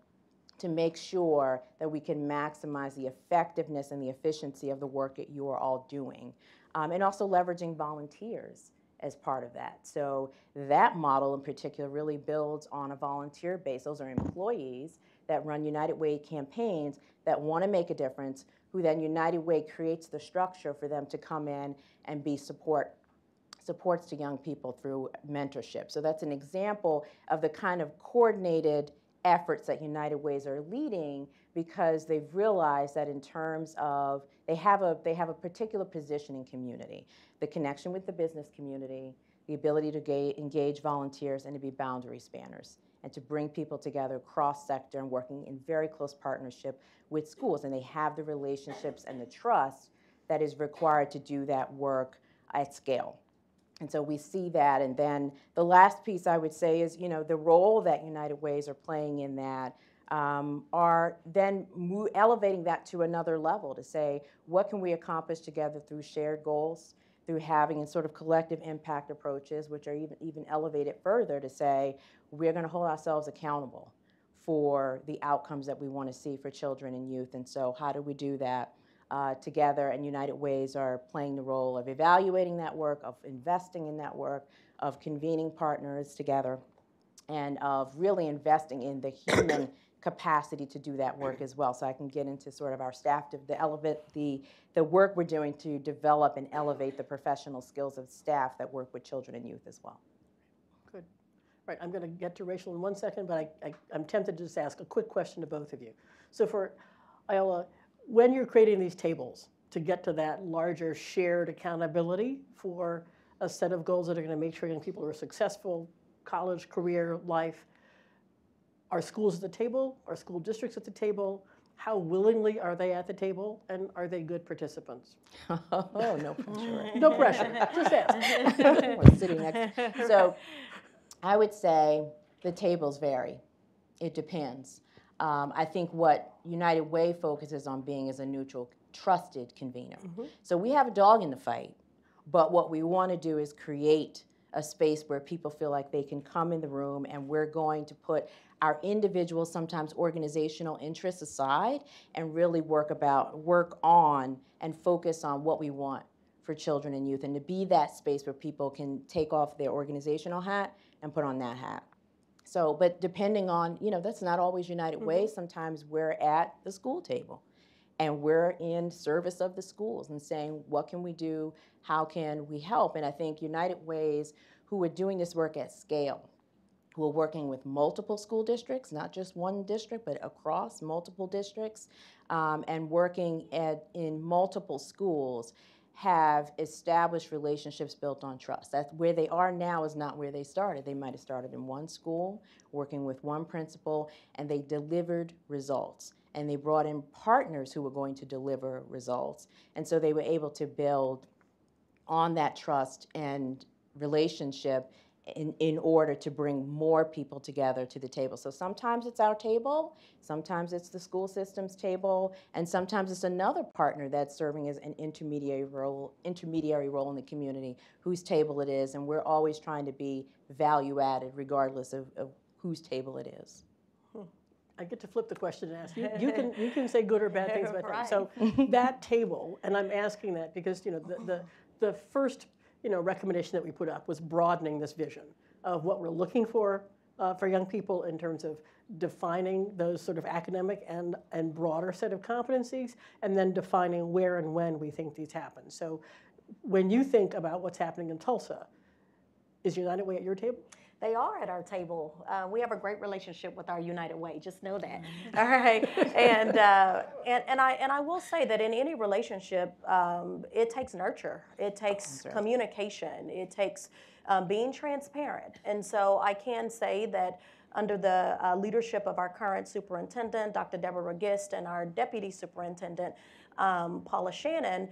to make sure that we can maximize the effectiveness and the efficiency of the work that you are all doing. And also leveraging volunteers as part of that. So that model in particular really builds on a volunteer base. Those are employees that run United Way campaigns that want to make a difference, who then United Way creates the structure for them to come in and be supports to young people through mentorship. So that's an example of the kind of coordinated efforts that United Ways are leading, because they've realized that in terms of they have a particular position in community, the connection with the business community, the ability to engage volunteers and to be boundary spanners, and to bring people together cross-sector and working in very close partnership with schools. And they have the relationships and the trust that is required to do that work at scale. And so we see that. And then the last piece I would say is, the role that United Ways are playing in that are then elevating that to another level to say, what can we accomplish together through shared goals, through having sort of collective impact approaches, which are even elevated further to say, we're going to hold ourselves accountable for the outcomes that we want to see for children and youth. And so how do we do that? Together, and United Ways are playing the role of evaluating that work, of investing in that work, of convening partners together, and of really investing in the human capacity to do that work as well. So I can get into sort of our staff, the work we're doing to develop and elevate the professional skills of staff that work with children and youth as well. Good. Right, I'm going to get to Rachel in 1 second, but I'm tempted to just ask a quick question to both of you. So for Ayala, when you're creating these tables to get to that larger shared accountability for a set of goals that are going to make sure young people are successful, college, career, life, are schools at the table? Are school districts at the table? How willingly are they at the table? And are they good participants? Oh, no pressure. No pressure, just ask. We're sitting next. So I would say the tables vary. It depends. I think what United Way focuses on being is a neutral, trusted convener. Mm-hmm. So we have a dog in the fight, but what we want to do is create a space where people feel like they can come in the room, and we're going to put our individual, sometimes organizational interests aside and really work on and focus on what we want for children and youth, and to be that space where people can take off their organizational hat and put on that hat. So, but depending on, that's not always United Way. Sometimes we're at the school table and we're in service of the schools and saying, what can we do? How can we help? And I think United Ways, who are doing this work at scale, who are working with multiple school districts, not just one district, but across multiple districts, and working in multiple schools, have established relationships built on trust. That's where they are now is not where they started. They might have started in one school, working with one principal, and they delivered results. And they brought in partners who were going to deliver results. And so they were able to build on that trust and relationship in order to bring more people together to the table. So sometimes it's our table, sometimes it's the school system's table, and sometimes it's another partner that's serving as an intermediary role in the community, whose table it is, and we're always trying to be value added regardless of whose table it is. I get to flip the question and ask you. You can say good or bad things about Right. things. So that table, and I'm asking that because the first recommendation that we put up was broadening this vision of what we're looking for young people in terms of defining those sort of academic and broader set of competencies, and then defining where and when we think these happen. So when you think about what's happening in Tulsa, is United Way at your table? They are at our table. We have a great relationship with our United Way. Just know that. All right. And I will say that in any relationship, it takes nurture. It takes communication. It takes being transparent. And so I can say that under the leadership of our current superintendent, Dr. Deborah Gist, and our deputy superintendent, Paula Shannon,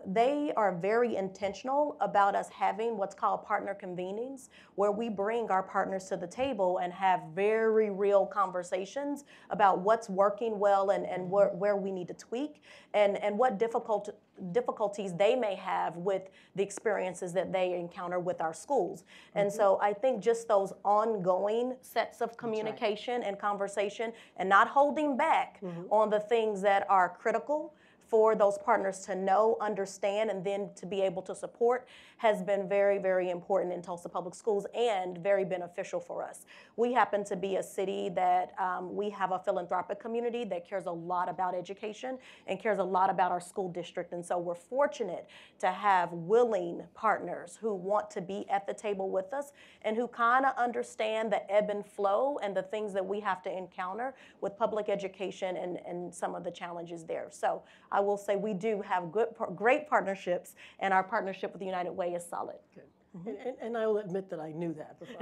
they are very intentional about us having what's called partner convenings, where we bring our partners to the table and have very real conversations about what's working well and where we need to tweak and what difficulties they may have with the experiences that they encounter with our schools. And so I think just those ongoing sets of communication and conversation and not holding back on the things that are critical for those partners to know, understand, and then to be able to support has been very, very important in Tulsa Public Schools and very beneficial for us. We happen to be a city that we have a philanthropic community that cares a lot about education and cares a lot about our school district. And so we're fortunate to have willing partners who want to be at the table with us and who kind of understand the ebb and flow and the things that we have to encounter with public education and some of the challenges there. So I will say we do have great partnerships, and our partnership with the United Way is solid. Good. And I will admit that I knew that before.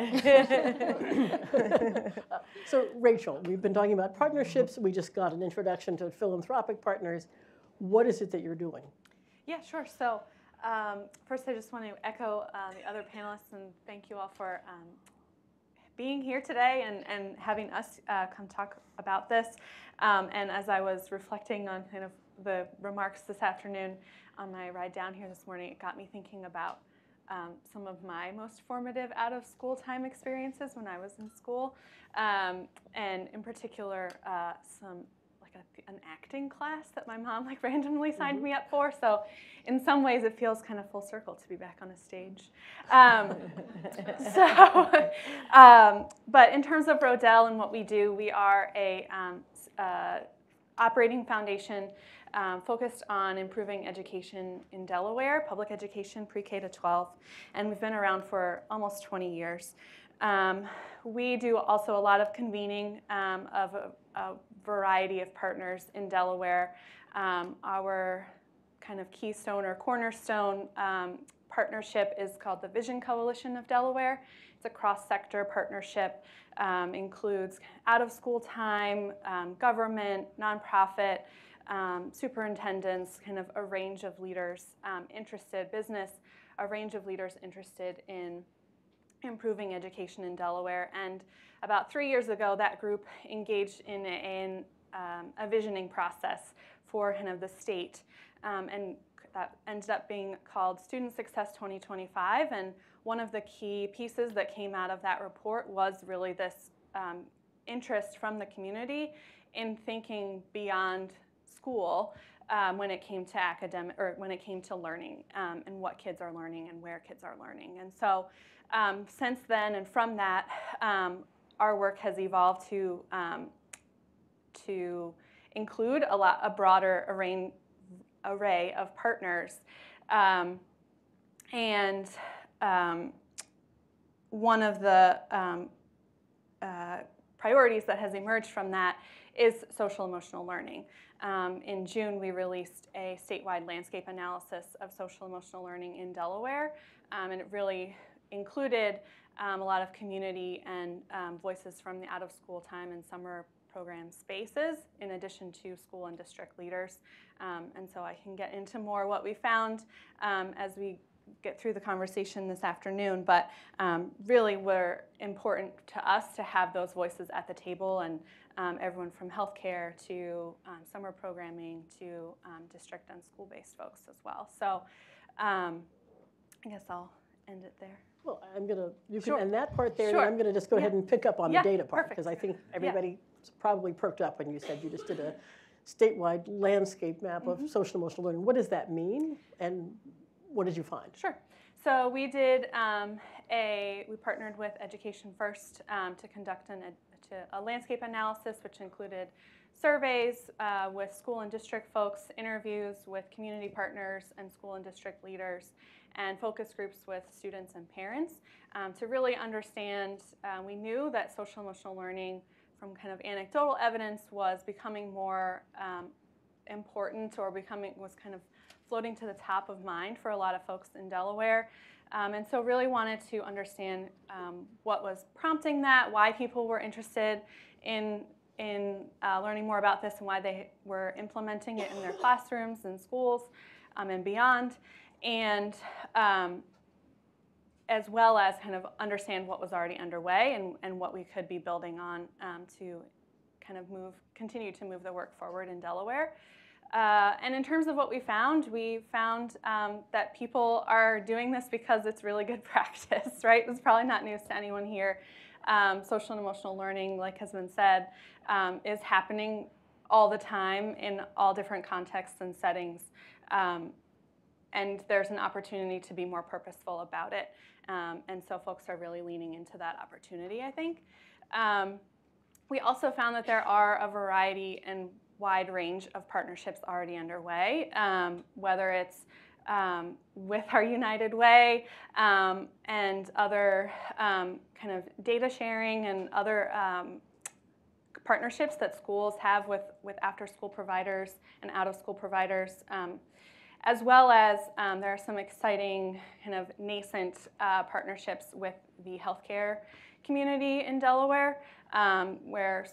So Rachel, we've been talking about partnerships. We just got an introduction to philanthropic partners. What is it that you're doing? Yeah, sure. So first I just want to echo the other panelists and thank you all for being here today and having us come talk about this. And as I was reflecting on kind of the remarks this afternoon on my ride down here this morning, it got me thinking about some of my most formative out-of-school time experiences when I was in school, and in particular an acting class that my mom randomly signed me up for. So in some ways it feels kind of full circle to be back on a stage. But in terms of Rodel and what we do, we are a operating foundation focused on improving education in Delaware, public education pre-K to 12, and we've been around for almost 20 years. We do also a lot of convening of a variety of partners in Delaware. Our kind of keystone or cornerstone partnership is called the Vision Coalition of Delaware. It's a cross-sector partnership, includes out-of-school time, government, nonprofit, superintendents, kind of a range of leaders interested, business, a range of leaders interested in improving education in Delaware. And about 3 years ago, that group engaged in a visioning process for kind of the state. And that ended up being called Student Success 2025. And one of the key pieces that came out of that report was really this interest from the community in thinking beyond school when it came to academic, or when it came to learning, and what kids are learning and where kids are learning. And so since then and from that, our work has evolved to include a broader array of partners. One of the priorities that has emerged from that is social emotional learning. In June, we released a statewide landscape analysis of social emotional learning in Delaware, and it really included a lot of community and voices from the out-of-school time and summer program spaces, in addition to school and district leaders. And so I can get into more what we found as we get through the conversation this afternoon, but really were important to us to have those voices at the table, and everyone from healthcare to summer programming to district and school-based folks as well. So I guess I'll end it there. Well, you Sure. can end that part there, Sure. and I'm going to just go ahead and pick up on Yeah, the data part, perfect. because I think everybody probably perked up when you said you just did a statewide landscape map of social emotional learning. What does that mean, and what did you find? Sure. So we did we partnered with Education First to conduct a landscape analysis, which included surveys with school and district folks, interviews with community partners and school and district leaders, and focus groups with students and parents to really understand. We knew that social emotional learning, from kind of anecdotal evidence, was becoming more important, or was kind of floating to the top of mind for a lot of folks in Delaware. And so really wanted to understand what was prompting that, why people were interested in learning more about this, and why they were implementing it in their classrooms and schools and beyond. And as well as kind of understand what was already underway and what we could be building on to kind of continue to move the work forward in Delaware. And in terms of what we found that people are doing this because it's really good practice, right? It's probably not news to anyone here. Social and emotional learning, like has been said, is happening all the time in all different contexts and settings. And there's an opportunity to be more purposeful about it. And so folks are really leaning into that opportunity, I think. We also found that there are a variety and wide range of partnerships already underway, whether it's with our United Way and other kind of data sharing and other partnerships that schools have with after-school providers and out-of-school providers, as well as there are some exciting kind of nascent partnerships with the healthcare community in Delaware, where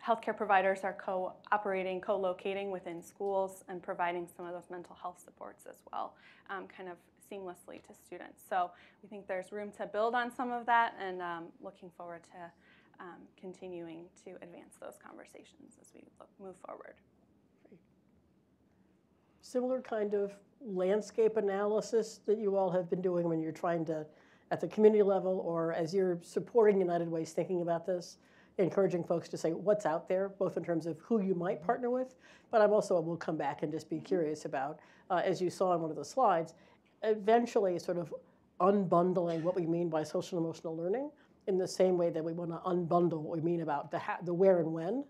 healthcare providers are co-locating within schools and providing some of those mental health supports as well, kind of seamlessly to students. So we think there's room to build on some of that, and looking forward to continuing to advance those conversations as we move forward. Similar kind of landscape analysis that you all have been doing when you're trying to, at the community level, or as you're supporting United Way's thinking about this, encouraging folks to say what's out there, both in terms of who you might partner with, but we'll come back and just be curious about, as you saw in one of the slides, eventually sort of unbundling what we mean by social and emotional learning in the same way that we want to unbundle what we mean about the where and when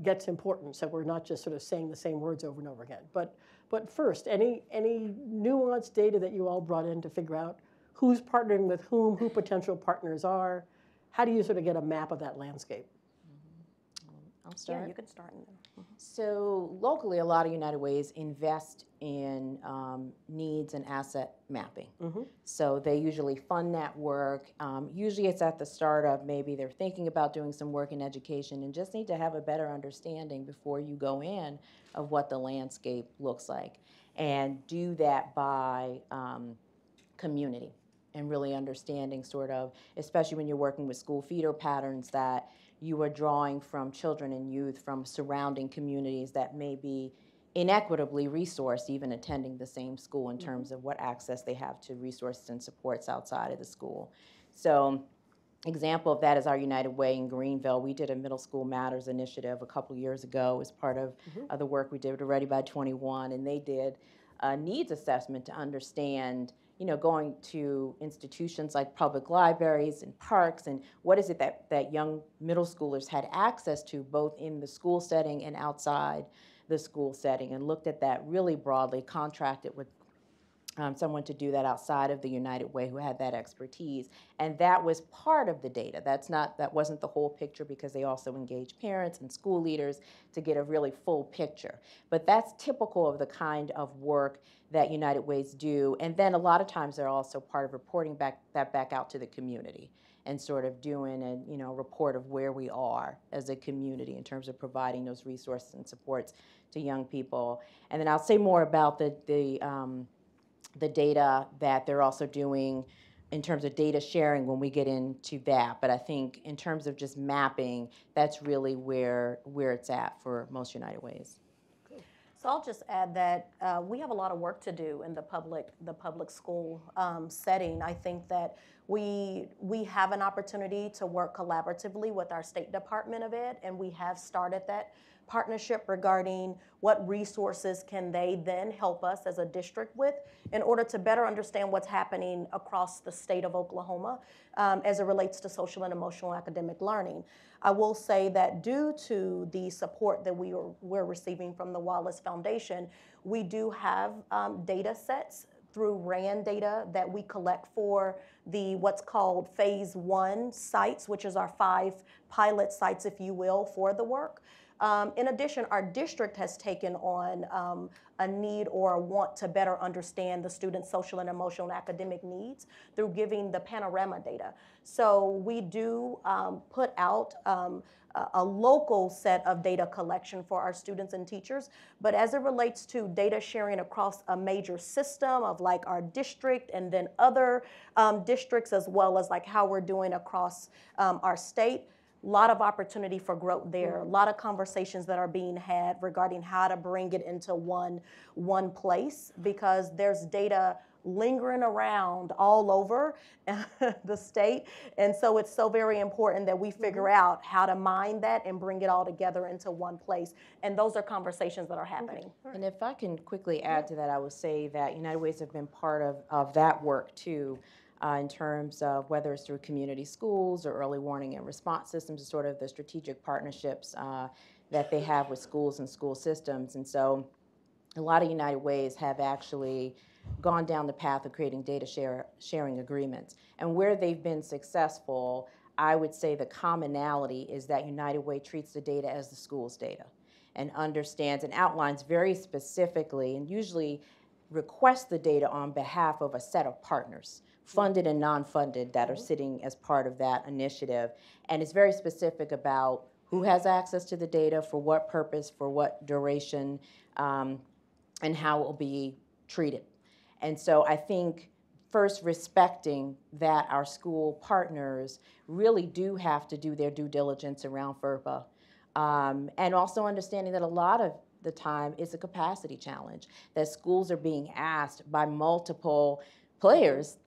gets important, so we're not just sort of saying the same words over and over again. But first, any nuanced data that you all brought in to figure out who's partnering with whom, who potential partners are? How do you sort of get a map of that landscape? I'll start. Yeah, you can start. So locally, a lot of United Ways invest in needs and asset mapping. So they usually fund that work. Usually it's at the start of maybe they're thinking about doing some work in education and just need to have a better understanding before you go in of what the landscape looks like. And do that by community and really understanding sort of, especially when you're working with school feeder patterns, that you are drawing from children and youth from surrounding communities that may be inequitably resourced, even attending the same school in terms of what access they have to resources and supports outside of the school. So, example of that is our United Way in Greenville. We did a Middle School Matters initiative a couple years ago as part of the work we did with Ready by 21, and they did a needs assessment to understand, going to institutions like public libraries and parks, and what is it that young middle schoolers had access to both in the school setting and outside the school setting, and looked at that really broadly, contracted with someone to do that outside of the United Way who had that expertise. And that was part of the data. That wasn't the whole picture, because they also engaged parents and school leaders to get a really full picture. But that's typical of the kind of work that United Ways do. And then a lot of times they're also part of reporting back out to the community and sort of doing a report of where we are as a community in terms of providing those resources and supports to young people. And then I'll say more about the data that they're also doing in terms of data sharing when we get into that. But I think in terms of just mapping, that's really where it's at for most United Ways. So I'll just add that we have a lot of work to do in the public school setting. I think that we have an opportunity to work collaboratively with our State Department of Ed, and we have started that partnership regarding what resources can they then help us as a district with in order to better understand what's happening across the state of Oklahoma as it relates to social and emotional academic learning. I will say that due to the support that we're receiving from the Wallace Foundation, we do have data sets through RAND data that we collect for the what's called phase 1 sites, which is our 5 pilot sites, if you will, for the work. In addition, our district has taken on a need or a want to better understand the students' social and emotional and academic needs through giving the panorama data. So we do put out a local set of data collection for our students and teachers, but as it relates to data sharing across a major system of like our district and then other districts, as well as like how we're doing across our state, a lot of opportunity for growth there, a lot of conversations that are being had regarding how to bring it into one place, because there's data lingering around all over the state. And so it's so very important that we figure out how to mine that and bring it all together into one place. And those are conversations that are happening. And if I can quickly add to that, I would say that United Ways have been part of that work too. In terms of whether it's through community schools or early warning and response systems, sort of the strategic partnerships that they have with schools and school systems. And so a lot of United Ways have actually gone down the path of creating data sharing agreements. And where they've been successful, I would say the commonality is that United Way treats the data as the school's data and understands and outlines very specifically and usually requests the data on behalf of a set of partners, funded and non-funded, that are sitting as part of that initiative. And it's very specific about who has access to the data, for what purpose, for what duration, and how it will be treated. And so I think first respecting that our school partners really do have to do their due diligence around FERPA, and also understanding that a lot of the time it's a capacity challenge, that schools are being asked by multiple players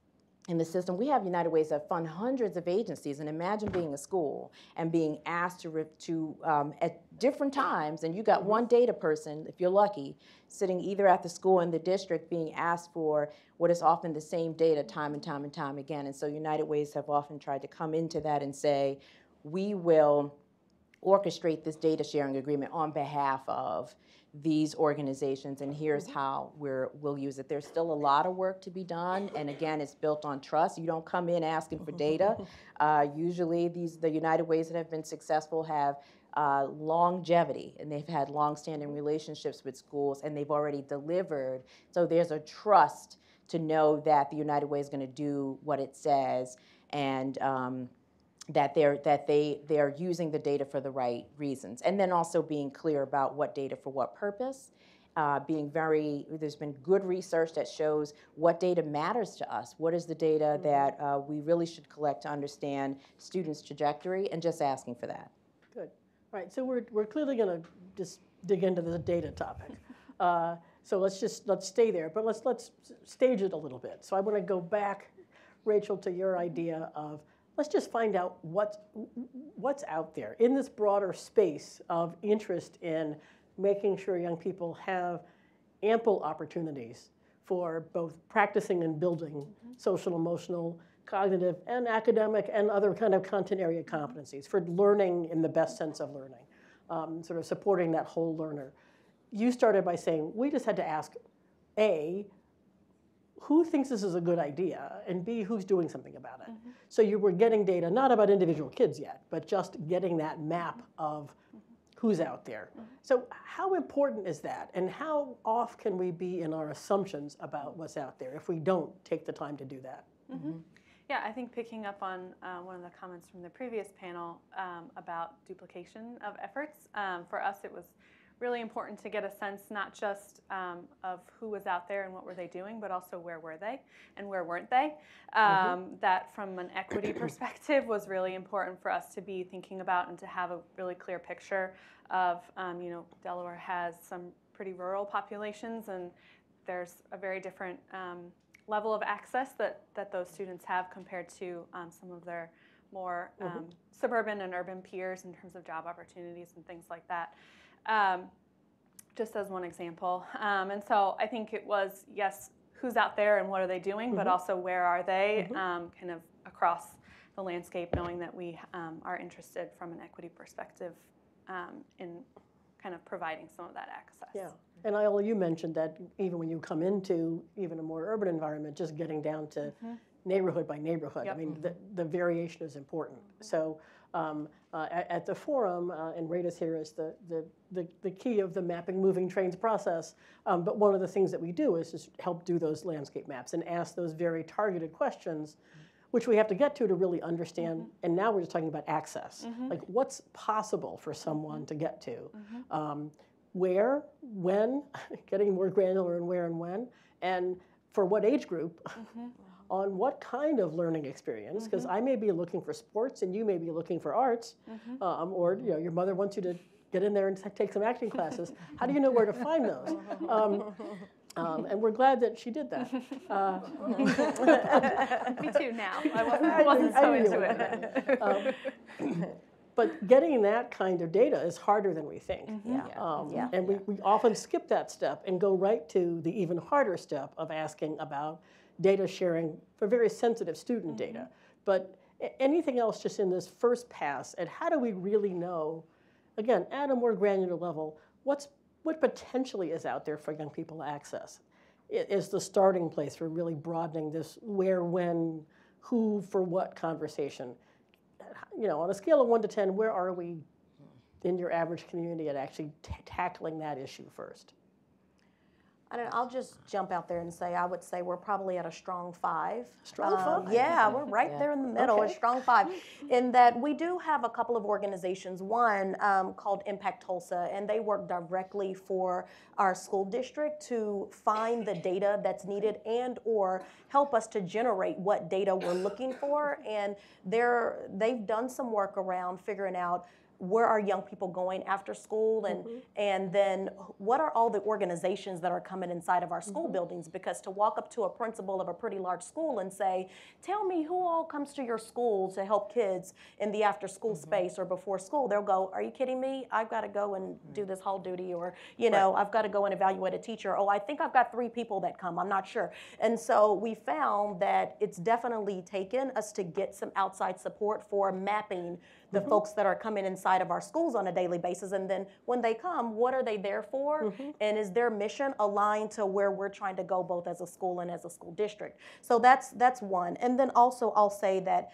in the system. We have United Ways that fund hundreds of agencies, and imagine being a school and being asked to at different times, and you got one data person, if you're lucky, sitting either at the school and the district being asked for what is often the same data time and time and time again. And so United Ways have often tried to come into that and say, we will orchestrate this data sharing agreement on behalf of these organizations, and here's how we'll use it. There's still a lot of work to be done, and again, it's built on trust. You don't come in asking for data. Usually the United Ways that have been successful have longevity, and they've had long-standing relationships with schools, and they've already delivered. So there's a trust to know that the United Way is going to do what it says, and that they're using the data for the right reasons, and then also being clear about what data for what purpose. There's been good research that shows what data matters to us. What is the data that we really should collect to understand students' trajectory, and just asking for that. Good. All right. So we're clearly going to just dig into the data topic. So let's stay there, but let's stage it a little bit. So I want to go back, Rachel, to your idea of let's just find out what's out there in this broader space of interest in making sure young people have ample opportunities for both practicing and building social, emotional, cognitive, and academic and other kind of content area competencies for learning in the best sense of learning, sort of supporting that whole learner. You started by saying we just had to ask, A, who thinks this is a good idea, and B, who's doing something about it. So you were getting data, not about individual kids yet, but just getting that map of who's out there. So how important is that, and how off can we be in our assumptions about what's out there if we don't take the time to do that? Yeah, I think picking up on one of the comments from the previous panel about duplication of efforts, for us it was really important to get a sense not just of who was out there and what were they doing, but also where were they and where weren't they. That from an equity perspective was really important for us to be thinking about and to have a really clear picture of, Delaware has some pretty rural populations, and there's a very different level of access that those students have compared to some of their more suburban and urban peers in terms of job opportunities and things like that. Just as one example. And so I think it was, yes, who's out there and what are they doing, but also where are they kind of across the landscape, knowing that we are interested from an equity perspective in kind of providing some of that access. Yeah, and Iola, you mentioned that even when you come into even a more urban environment, just getting down to neighborhood by neighborhood, I mean, the variation is important. So at the forum, and Rita's here is the key of the mapping moving trains process, but one of the things that we do is just help do those landscape maps and ask those very targeted questions, which we have to get to really understand, and now we're just talking about access. Like what's possible for someone to get to? Where, when, getting more granular in where and when, and for what age group, on what kind of learning experience, because I may be looking for sports and you may be looking for arts, or your mother wants you to get in there and take some acting classes. How do you know where to find those? And we're glad that she did that. Me too now. I wasn't so into it. But getting that kind of data is harder than we think. And we often skip that step and go right to the even harder step of asking about data sharing for very sensitive student data. But anything else just in this first pass at how do we really know, again, at a more granular level, what potentially is out there for young people to access? It is the starting place for really broadening this where, when, who, for what conversation. On a scale of 1 to 10, where are we in your average community at actually tackling that issue first? I'll just jump out there and say, I would say we're probably at a strong 5. Strong 5? Yeah, we're right there in the middle, a strong 5. In that we do have a couple of organizations, one called Impact Tulsa, and they work directly for our school district to find the data that's needed and or help us to generate what data we're looking for. And they've done some work around figuring out where are young people going after school, and then what are all the organizations that are coming inside of our school buildings? Because to walk up to a principal of a pretty large school and say, tell me who all comes to your school to help kids in the after school space or before school, they'll go, are you kidding me? I've got to go and do this hall duty, or I've got to go and evaluate a teacher. Oh, I think I've got 3 people that come, I'm not sure. And so we found that it's definitely taken us to get some outside support for mapping the folks that are coming inside of our schools on a daily basis. And then when they come, what are they there for? And is their mission aligned to where we're trying to go both as a school and as a school district? So that's one. And then also I'll say that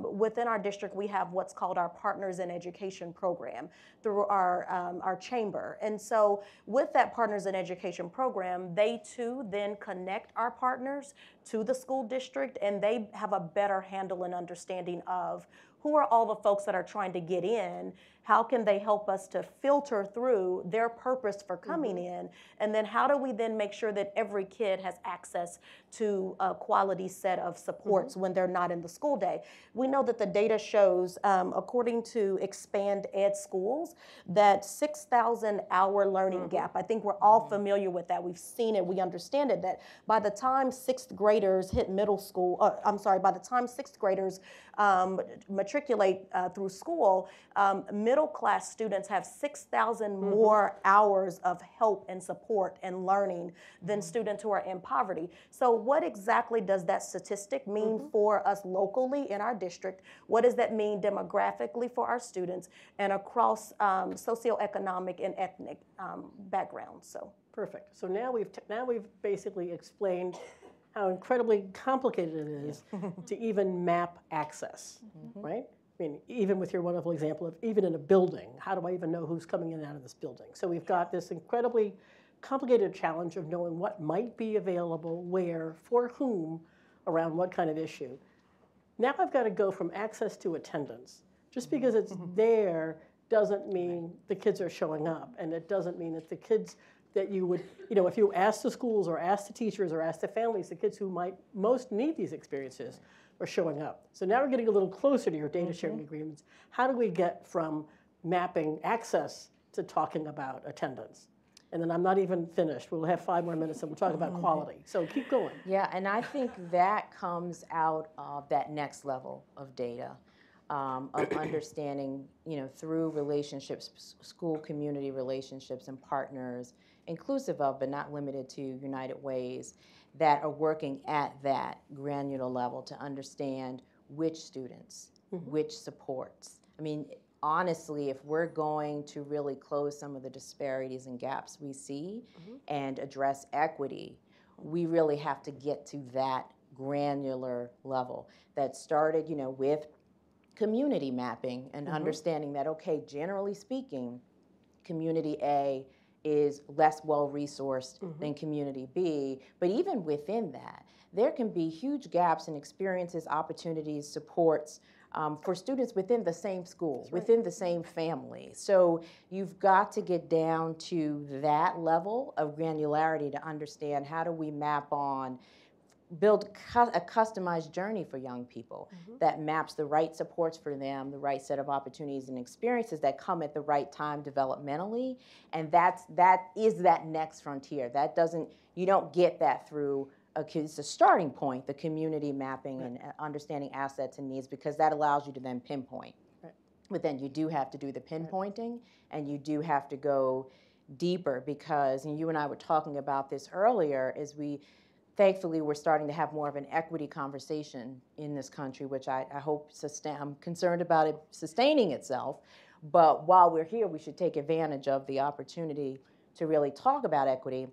within our district, we have what's called our Partners in Education program through our chamber. And so with that Partners in Education program, they too then connect our partners to the school district, and they have a better handle and understanding of who are all the folks that are trying to get in, how can they help us to filter through their purpose for coming in, and then how do we then make sure that every kid has access to a quality set of supports when they're not in the school day. We know that the data shows, according to Expand Ed Schools, that 6,000 hour learning gap. I think we're all familiar with that. We've seen it, we understand it, that by the time sixth graders hit middle school, by the time sixth graders matriculate through school, middle class students have 6,000 more hours of help and support and learning than students who are in poverty. So what exactly does that statistic mean for us locally in our district? What does that mean demographically for our students and across socioeconomic and ethnic backgrounds? So Perfect. So now we've basically explained how incredibly complicated it is to even map access, right? I mean, even with your wonderful example of even in a building, how do I even know who's coming in and out of this building? So we've got this incredibly complicated challenge of knowing what might be available, where, for whom, around what kind of issue. Now I've got to go from access to attendance. Just because it's there doesn't mean the kids are showing up, and it doesn't mean that the kids that you would, if you ask the schools or ask the teachers or ask the families, the kids who might most need these experiences are showing up. So now we're getting a little closer to your data sharing agreements. How do we get from mapping access to talking about attendance? And then I'm not even finished. We'll have 5 more minutes and we'll talk about quality. So keep going. Yeah, and I think that comes out of that next level of data, of understanding, through relationships, school community relationships and partners, inclusive of but not limited to United Ways, that are working at that granular level to understand which students, which supports. I mean, honestly, if we're going to really close some of the disparities and gaps we see and address equity, we really have to get to that granular level that started, with community mapping and understanding that, okay, generally speaking, community A is less well-resourced than community B, but even within that, there can be huge gaps in experiences, opportunities, supports for students within the same school, within the same family. So you've got to get down to that level of granularity to understand how do we map on, build a customized journey for young people that maps the right supports for them, the right set of opportunities and experiences that come at the right time developmentally, and that is that next frontier. That doesn't, you don't get that through it's a starting point, the community mapping and understanding assets and needs, because that allows you to then pinpoint. But then you do have to do the pinpointing, and you do have to go deeper, because, and you and I were talking about this earlier, is thankfully, we're starting to have more of an equity conversation in this country, which I hope I'm concerned about it sustaining itself. But while we're here, we should take advantage of the opportunity to really talk about equity.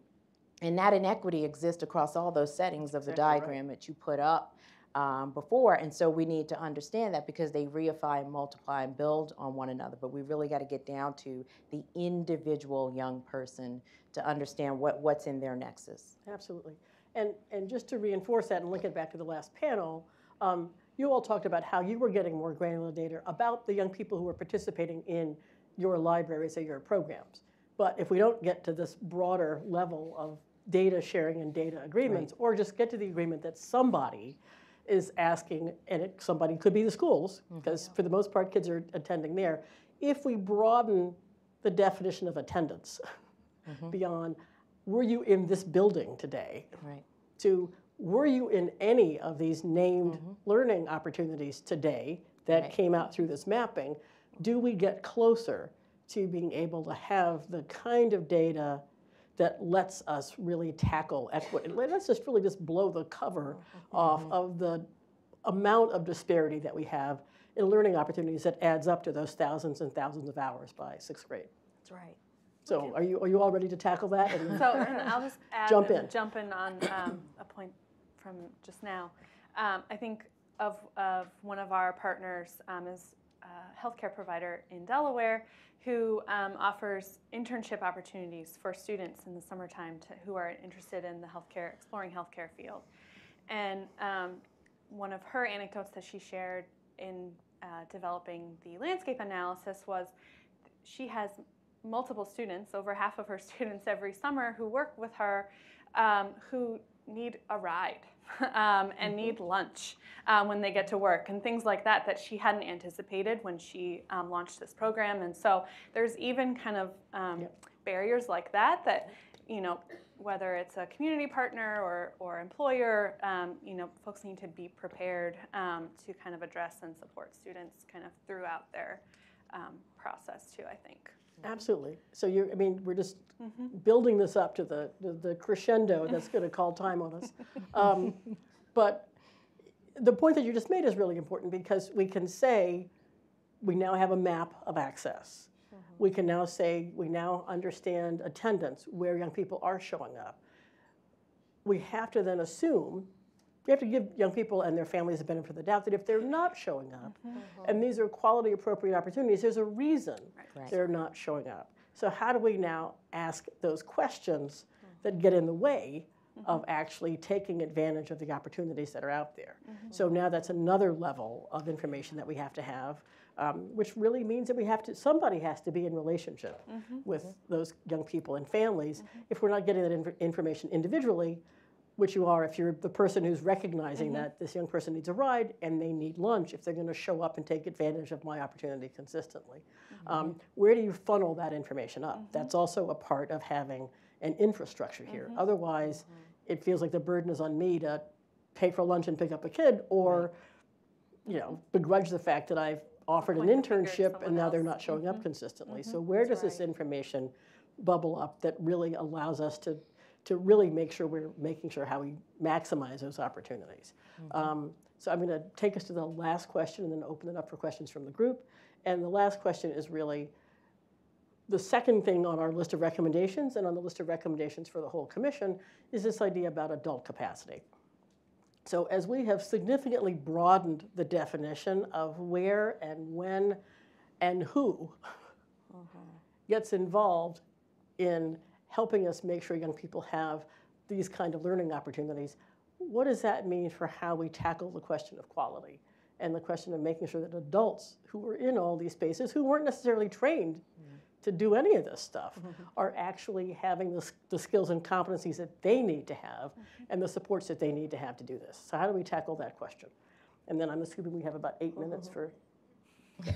And that inequity exists across all those settings of the diagram that you put up before. And so we need to understand that, because they reify and multiply and build on one another. But we really got to get down to the individual young person to understand what's in their nexus. Absolutely. And just to reinforce that and link it back to the last panel, you all talked about how you were getting more granular data about the young people who were participating in your libraries or your programs. But if we don't get to this broader level of data sharing and data agreements, or just get to the agreement that somebody is asking, and somebody could be the schools, because for the most part kids are attending there, if we broaden the definition of attendance beyond, were you in this building today, to were you in any of these named learning opportunities today that came out through this mapping, do we get closer to being able to have the kind of data that lets us really tackle equity? Let's just really just blow the cover off of the amount of disparity that we have in learning opportunities that adds up to those thousands and thousands of hours by 6th grade. that's right. So are you all ready to tackle that? And And I'll just add, jump in on a point from just now. I think of one of our partners is a healthcare provider in Delaware who offers internship opportunities for students in the summertime who are interested in the exploring healthcare field. And one of her anecdotes that she shared in developing the landscape analysis was she has multiple students, over half of her students every summer, who work with her who need a ride and need lunch when they get to work and things like that that she hadn't anticipated when she launched this program. And so there's even kind of barriers like that, you know, whether it's a community partner or employer, you know, folks need to be prepared to kind of address and support students kind of throughout their process too, I think. Absolutely. So I mean, we're just building this up to the crescendo that's going to call time on us. But the point that you just made is really important, because we can say we now have a map of access. We can now say we now understand attendance, where young people are showing up. We have to then assume, we have to give young people and their families the benefit of the doubt that if they're not showing up, and these are quality appropriate opportunities, there's a reason they're not showing up. So how do we now ask those questions that get in the way of actually taking advantage of the opportunities that are out there? So now that's another level of information that we have to have, which really means that somebody has to be in relationship with those young people and families. If we're not getting that information individually, which you are if you're the person who's recognizing that this young person needs a ride and they need lunch, if they're going to show up and take advantage of my opportunity consistently. Where do you funnel that information up? That's also a part of having an infrastructure here. Otherwise, it feels like the burden is on me to pay for lunch and pick up a kid, or you know, begrudge the fact that I've offered an internship and now they're not showing up consistently. So where does this information bubble up that really allows us to really make sure we're making sure how we maximize those opportunities? So I'm going to take us to the last question and then open it up for questions from the group. And the last question is really the second thing on our list of recommendations, and on the list of recommendations for the whole commission, is this idea about adult capacity. So as we have significantly broadened the definition of where and when and who gets involved in helping us make sure young people have these kind of learning opportunities, what does that mean for how we tackle the question of quality and the question of making sure that adults who are in all these spaces, who weren't necessarily trained to do any of this stuff, are actually having the skills and competencies that they need to have and the supports that they need to have to do this? So how do we tackle that question? And then I'm assuming we have about 8 minutes for,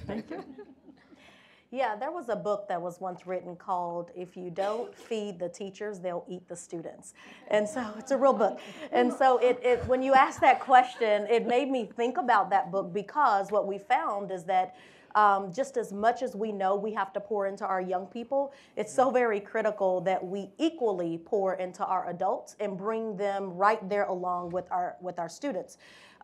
thank you. Yeah, there was a book that was once written called "If You Don't Feed the Teachers, They'll Eat the Students." And so it's a real book. And so when you asked that question, it made me think about that book, because what we found is that just as much as we know we have to pour into our young people, it's so very critical that we equally pour into our adults and bring them right there along with our students.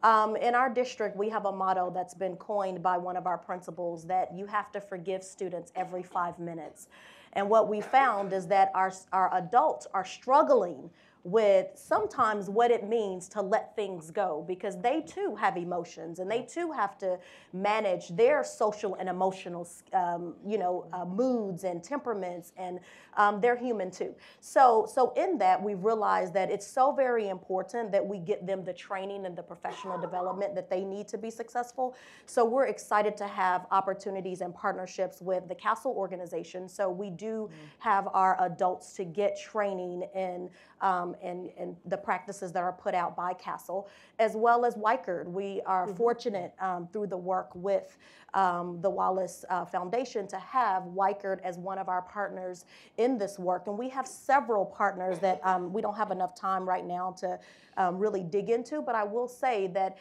In our district, we have a motto that's been coined by one of our principals, that you have to forgive students every 5 minutes. And what we found is that our adults are struggling with sometimes what it means to let things go, because they too have emotions and they too have to manage their social and emotional moods and temperaments, and they're human too. So in that, we've realized that it's so very important that we get them the training and the professional development that they need to be successful. So we're excited to have opportunities and partnerships with the CASEL organization. So we do have our adults to get training in and the practices that are put out by CASEL, as well as WICARD. We are fortunate through the work with the Wallace Foundation to have WICARD as one of our partners in this work. And we have several partners that we don't have enough time right now to really dig into, but I will say that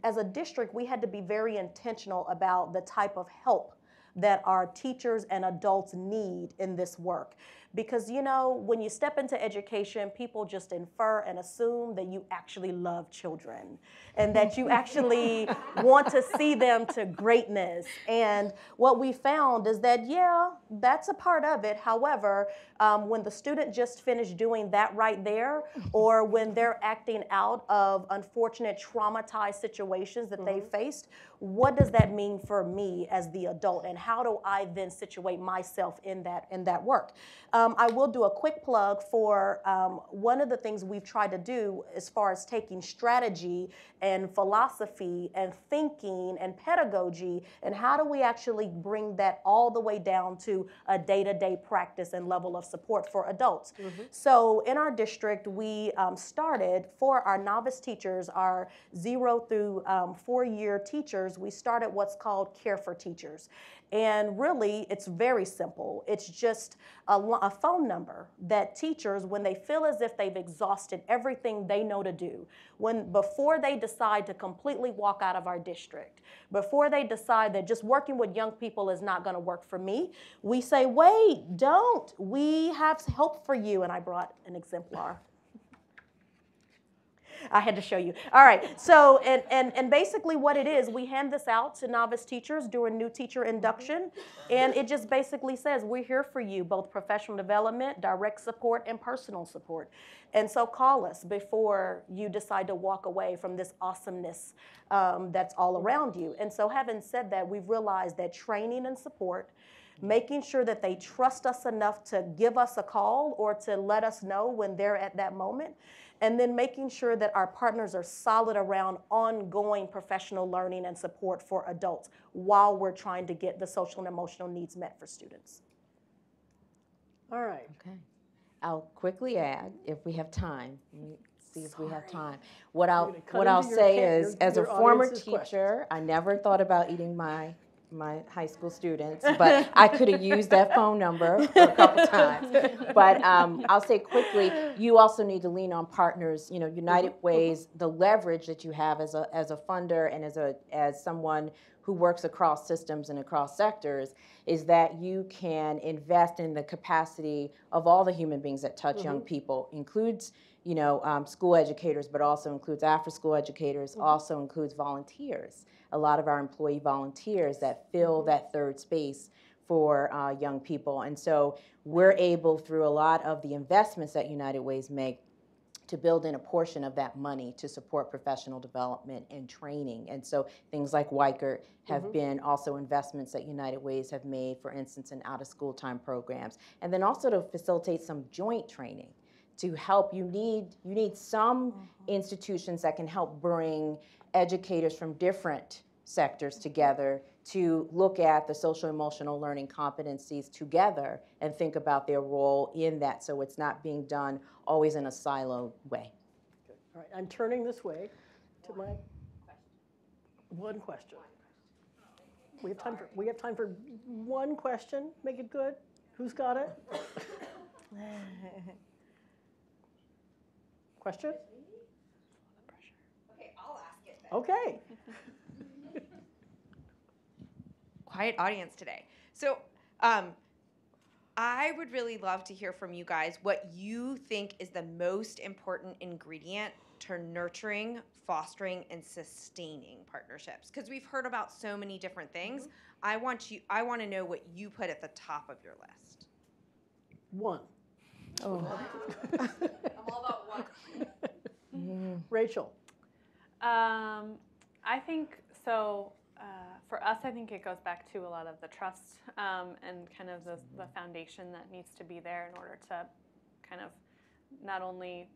as a district, we had to be very intentional about the type of help that our teachers and adults need in this work. Because, you know, when you step into education, people just infer and assume that you actually love children and that you actually want to see them to greatness. And what we found is that, yeah, that's a part of it. However, when the student just finished doing that right there, or when they're acting out of unfortunate traumatized situations that they faced, what does that mean for me as the adult, and how do I then situate myself in that work? I will do a quick plug for one of the things we've tried to do as far as taking strategy and philosophy and thinking and pedagogy, and how do we actually bring that all the way down to a day-to-day practice and level of support for adults. So in our district, we started for our novice teachers, our 0 through 4-year teachers, we started what's called Care for Teachers. And really, it's very simple. It's just a phone number that teachers, when they feel as if they've exhausted everything they know to do, before they decide to completely walk out of our district, before they decide that just working with young people is not going to work for me, we say, wait, don't. We have hope for you. And I brought an exemplar. I had to show you. All right, so, and basically what it is, we hand this out to novice teachers during new teacher induction, and it just basically says, we're here for you, both professional development, direct support, and personal support. And so call us before you decide to walk away from this awesomeness that's all around you. And so having said that, we've realized that training and support, making sure that they trust us enough to give us a call or to let us know when they're at that moment, and then making sure that our partners are solid around ongoing professional learning and support for adults while we're trying to get the social and emotional needs met for students. All right. Okay. I'll quickly add, if we have time, let me see if we have time. What I'll say is, as a former teacher, I never thought about eating my high school students, but I could have used that phone number for a couple times. But I'll say quickly, you also need to lean on partners. You know, United Way's, the leverage that you have as a funder and as someone who works across systems and across sectors is that you can invest in the capacity of all the human beings that touch young people, includes school educators, but also includes after-school educators, also includes volunteers. A lot of our employee volunteers that fill that third space for young people. And so we're able, through a lot of the investments that United Ways make, to build in a portion of that money to support professional development and training. And so things like Weichert have been also investments that United Ways have made, for instance, in out-of-school time programs. And then also to facilitate some joint training to help. You need some institutions that can help bring educators from different sectors together to look at the social emotional learning competencies together and think about their role in that, so it's not being done always in a siloed way. Good. All right, I'm turning this way to my one question. We have time for one question. Make it good. Who's got it? Question? Okay, I'll ask it then. Okay. Quiet audience today. So I would really love to hear from you guys what you think is the most important ingredient to nurturing, fostering, and sustaining partnerships. Because we've heard about so many different things. I want to know what you put at the top of your list. One. I'm all about one. Rachel. I think so. For us, I think it goes back to a lot of the trust and kind of the foundation that needs to be there in order to kind of not only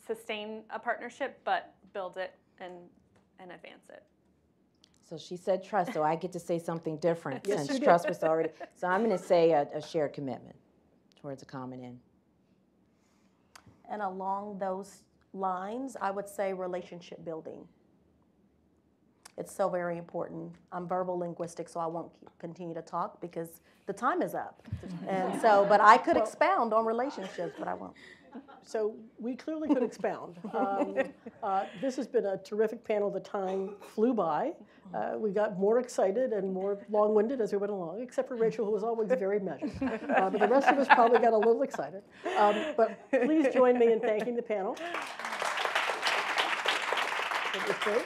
sustain a partnership, but build it and advance it. So she said trust, so I get to say something different Yes, since you trust did. was already. So I'm going to say a shared commitment towards a common end. And along those lines, I would say relationship building. It's so very important. I'm verbal linguistic, so I won't continue to talk because the time is up. And so, but I could expound on relationships, but I won't. So we clearly could expound. This has been a terrific panel. The time flew by. We got more excited and more long-winded as we went along, except for Rachel, who was always very measured. But the rest of us probably got a little excited. But please join me in thanking the panel. It was great.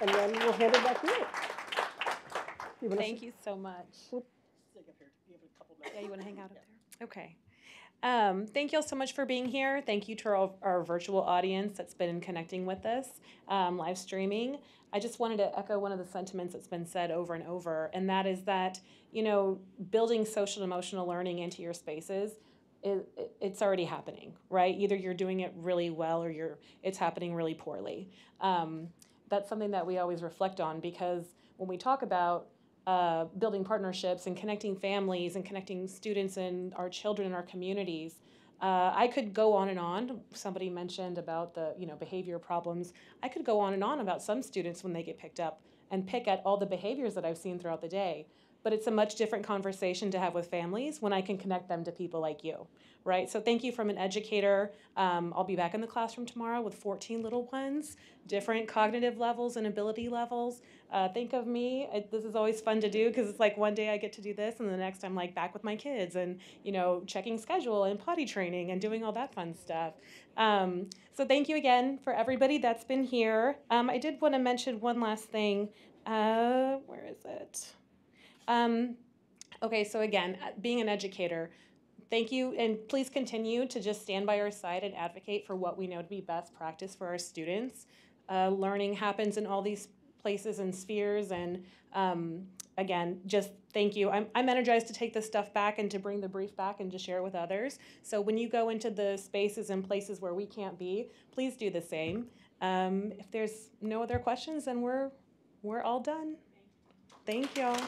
And then we'll hand it back to you. Thank you so much. Yeah, you want to hang out up there? Okay. Thank you all so much for being here. Thank you to our virtual audience that's been connecting with us, live streaming. I just wanted to echo one of the sentiments that's been said over and over, and that is that, you know, building social and emotional learning into your spaces, it's already happening, right? Either you're doing it really well or it's happening really poorly. That's something that we always reflect on, because when we talk about building partnerships and connecting families and connecting students and our children in our communities, I could go on and on. Somebody mentioned about the behavior problems. I could go on and on about some students when they get picked up and pick at all the behaviors that I've seen throughout the day. But it's a much different conversation to have with families when I can connect them to people like you, right? So thank you from an educator. I'll be back in the classroom tomorrow with 14 little ones, different cognitive levels and ability levels. Think of me. This is always fun to do, because it's like one day I get to do this, and the next I'm like back with my kids and, you know, checking schedule and potty training and doing all that fun stuff. So thank you again for everybody that's been here. I did want to mention one last thing. Where is it? Okay, so again, being an educator, thank you, and please continue to just stand by our side and advocate for what we know to be best practice for our students. Learning happens in all these places and spheres, and again, just thank you. I'm energized to take this stuff back and to bring the brief back and to share it with others. So when you go into the spaces and places where we can't be, please do the same. If there's no other questions, then we're all done. Thank y'all.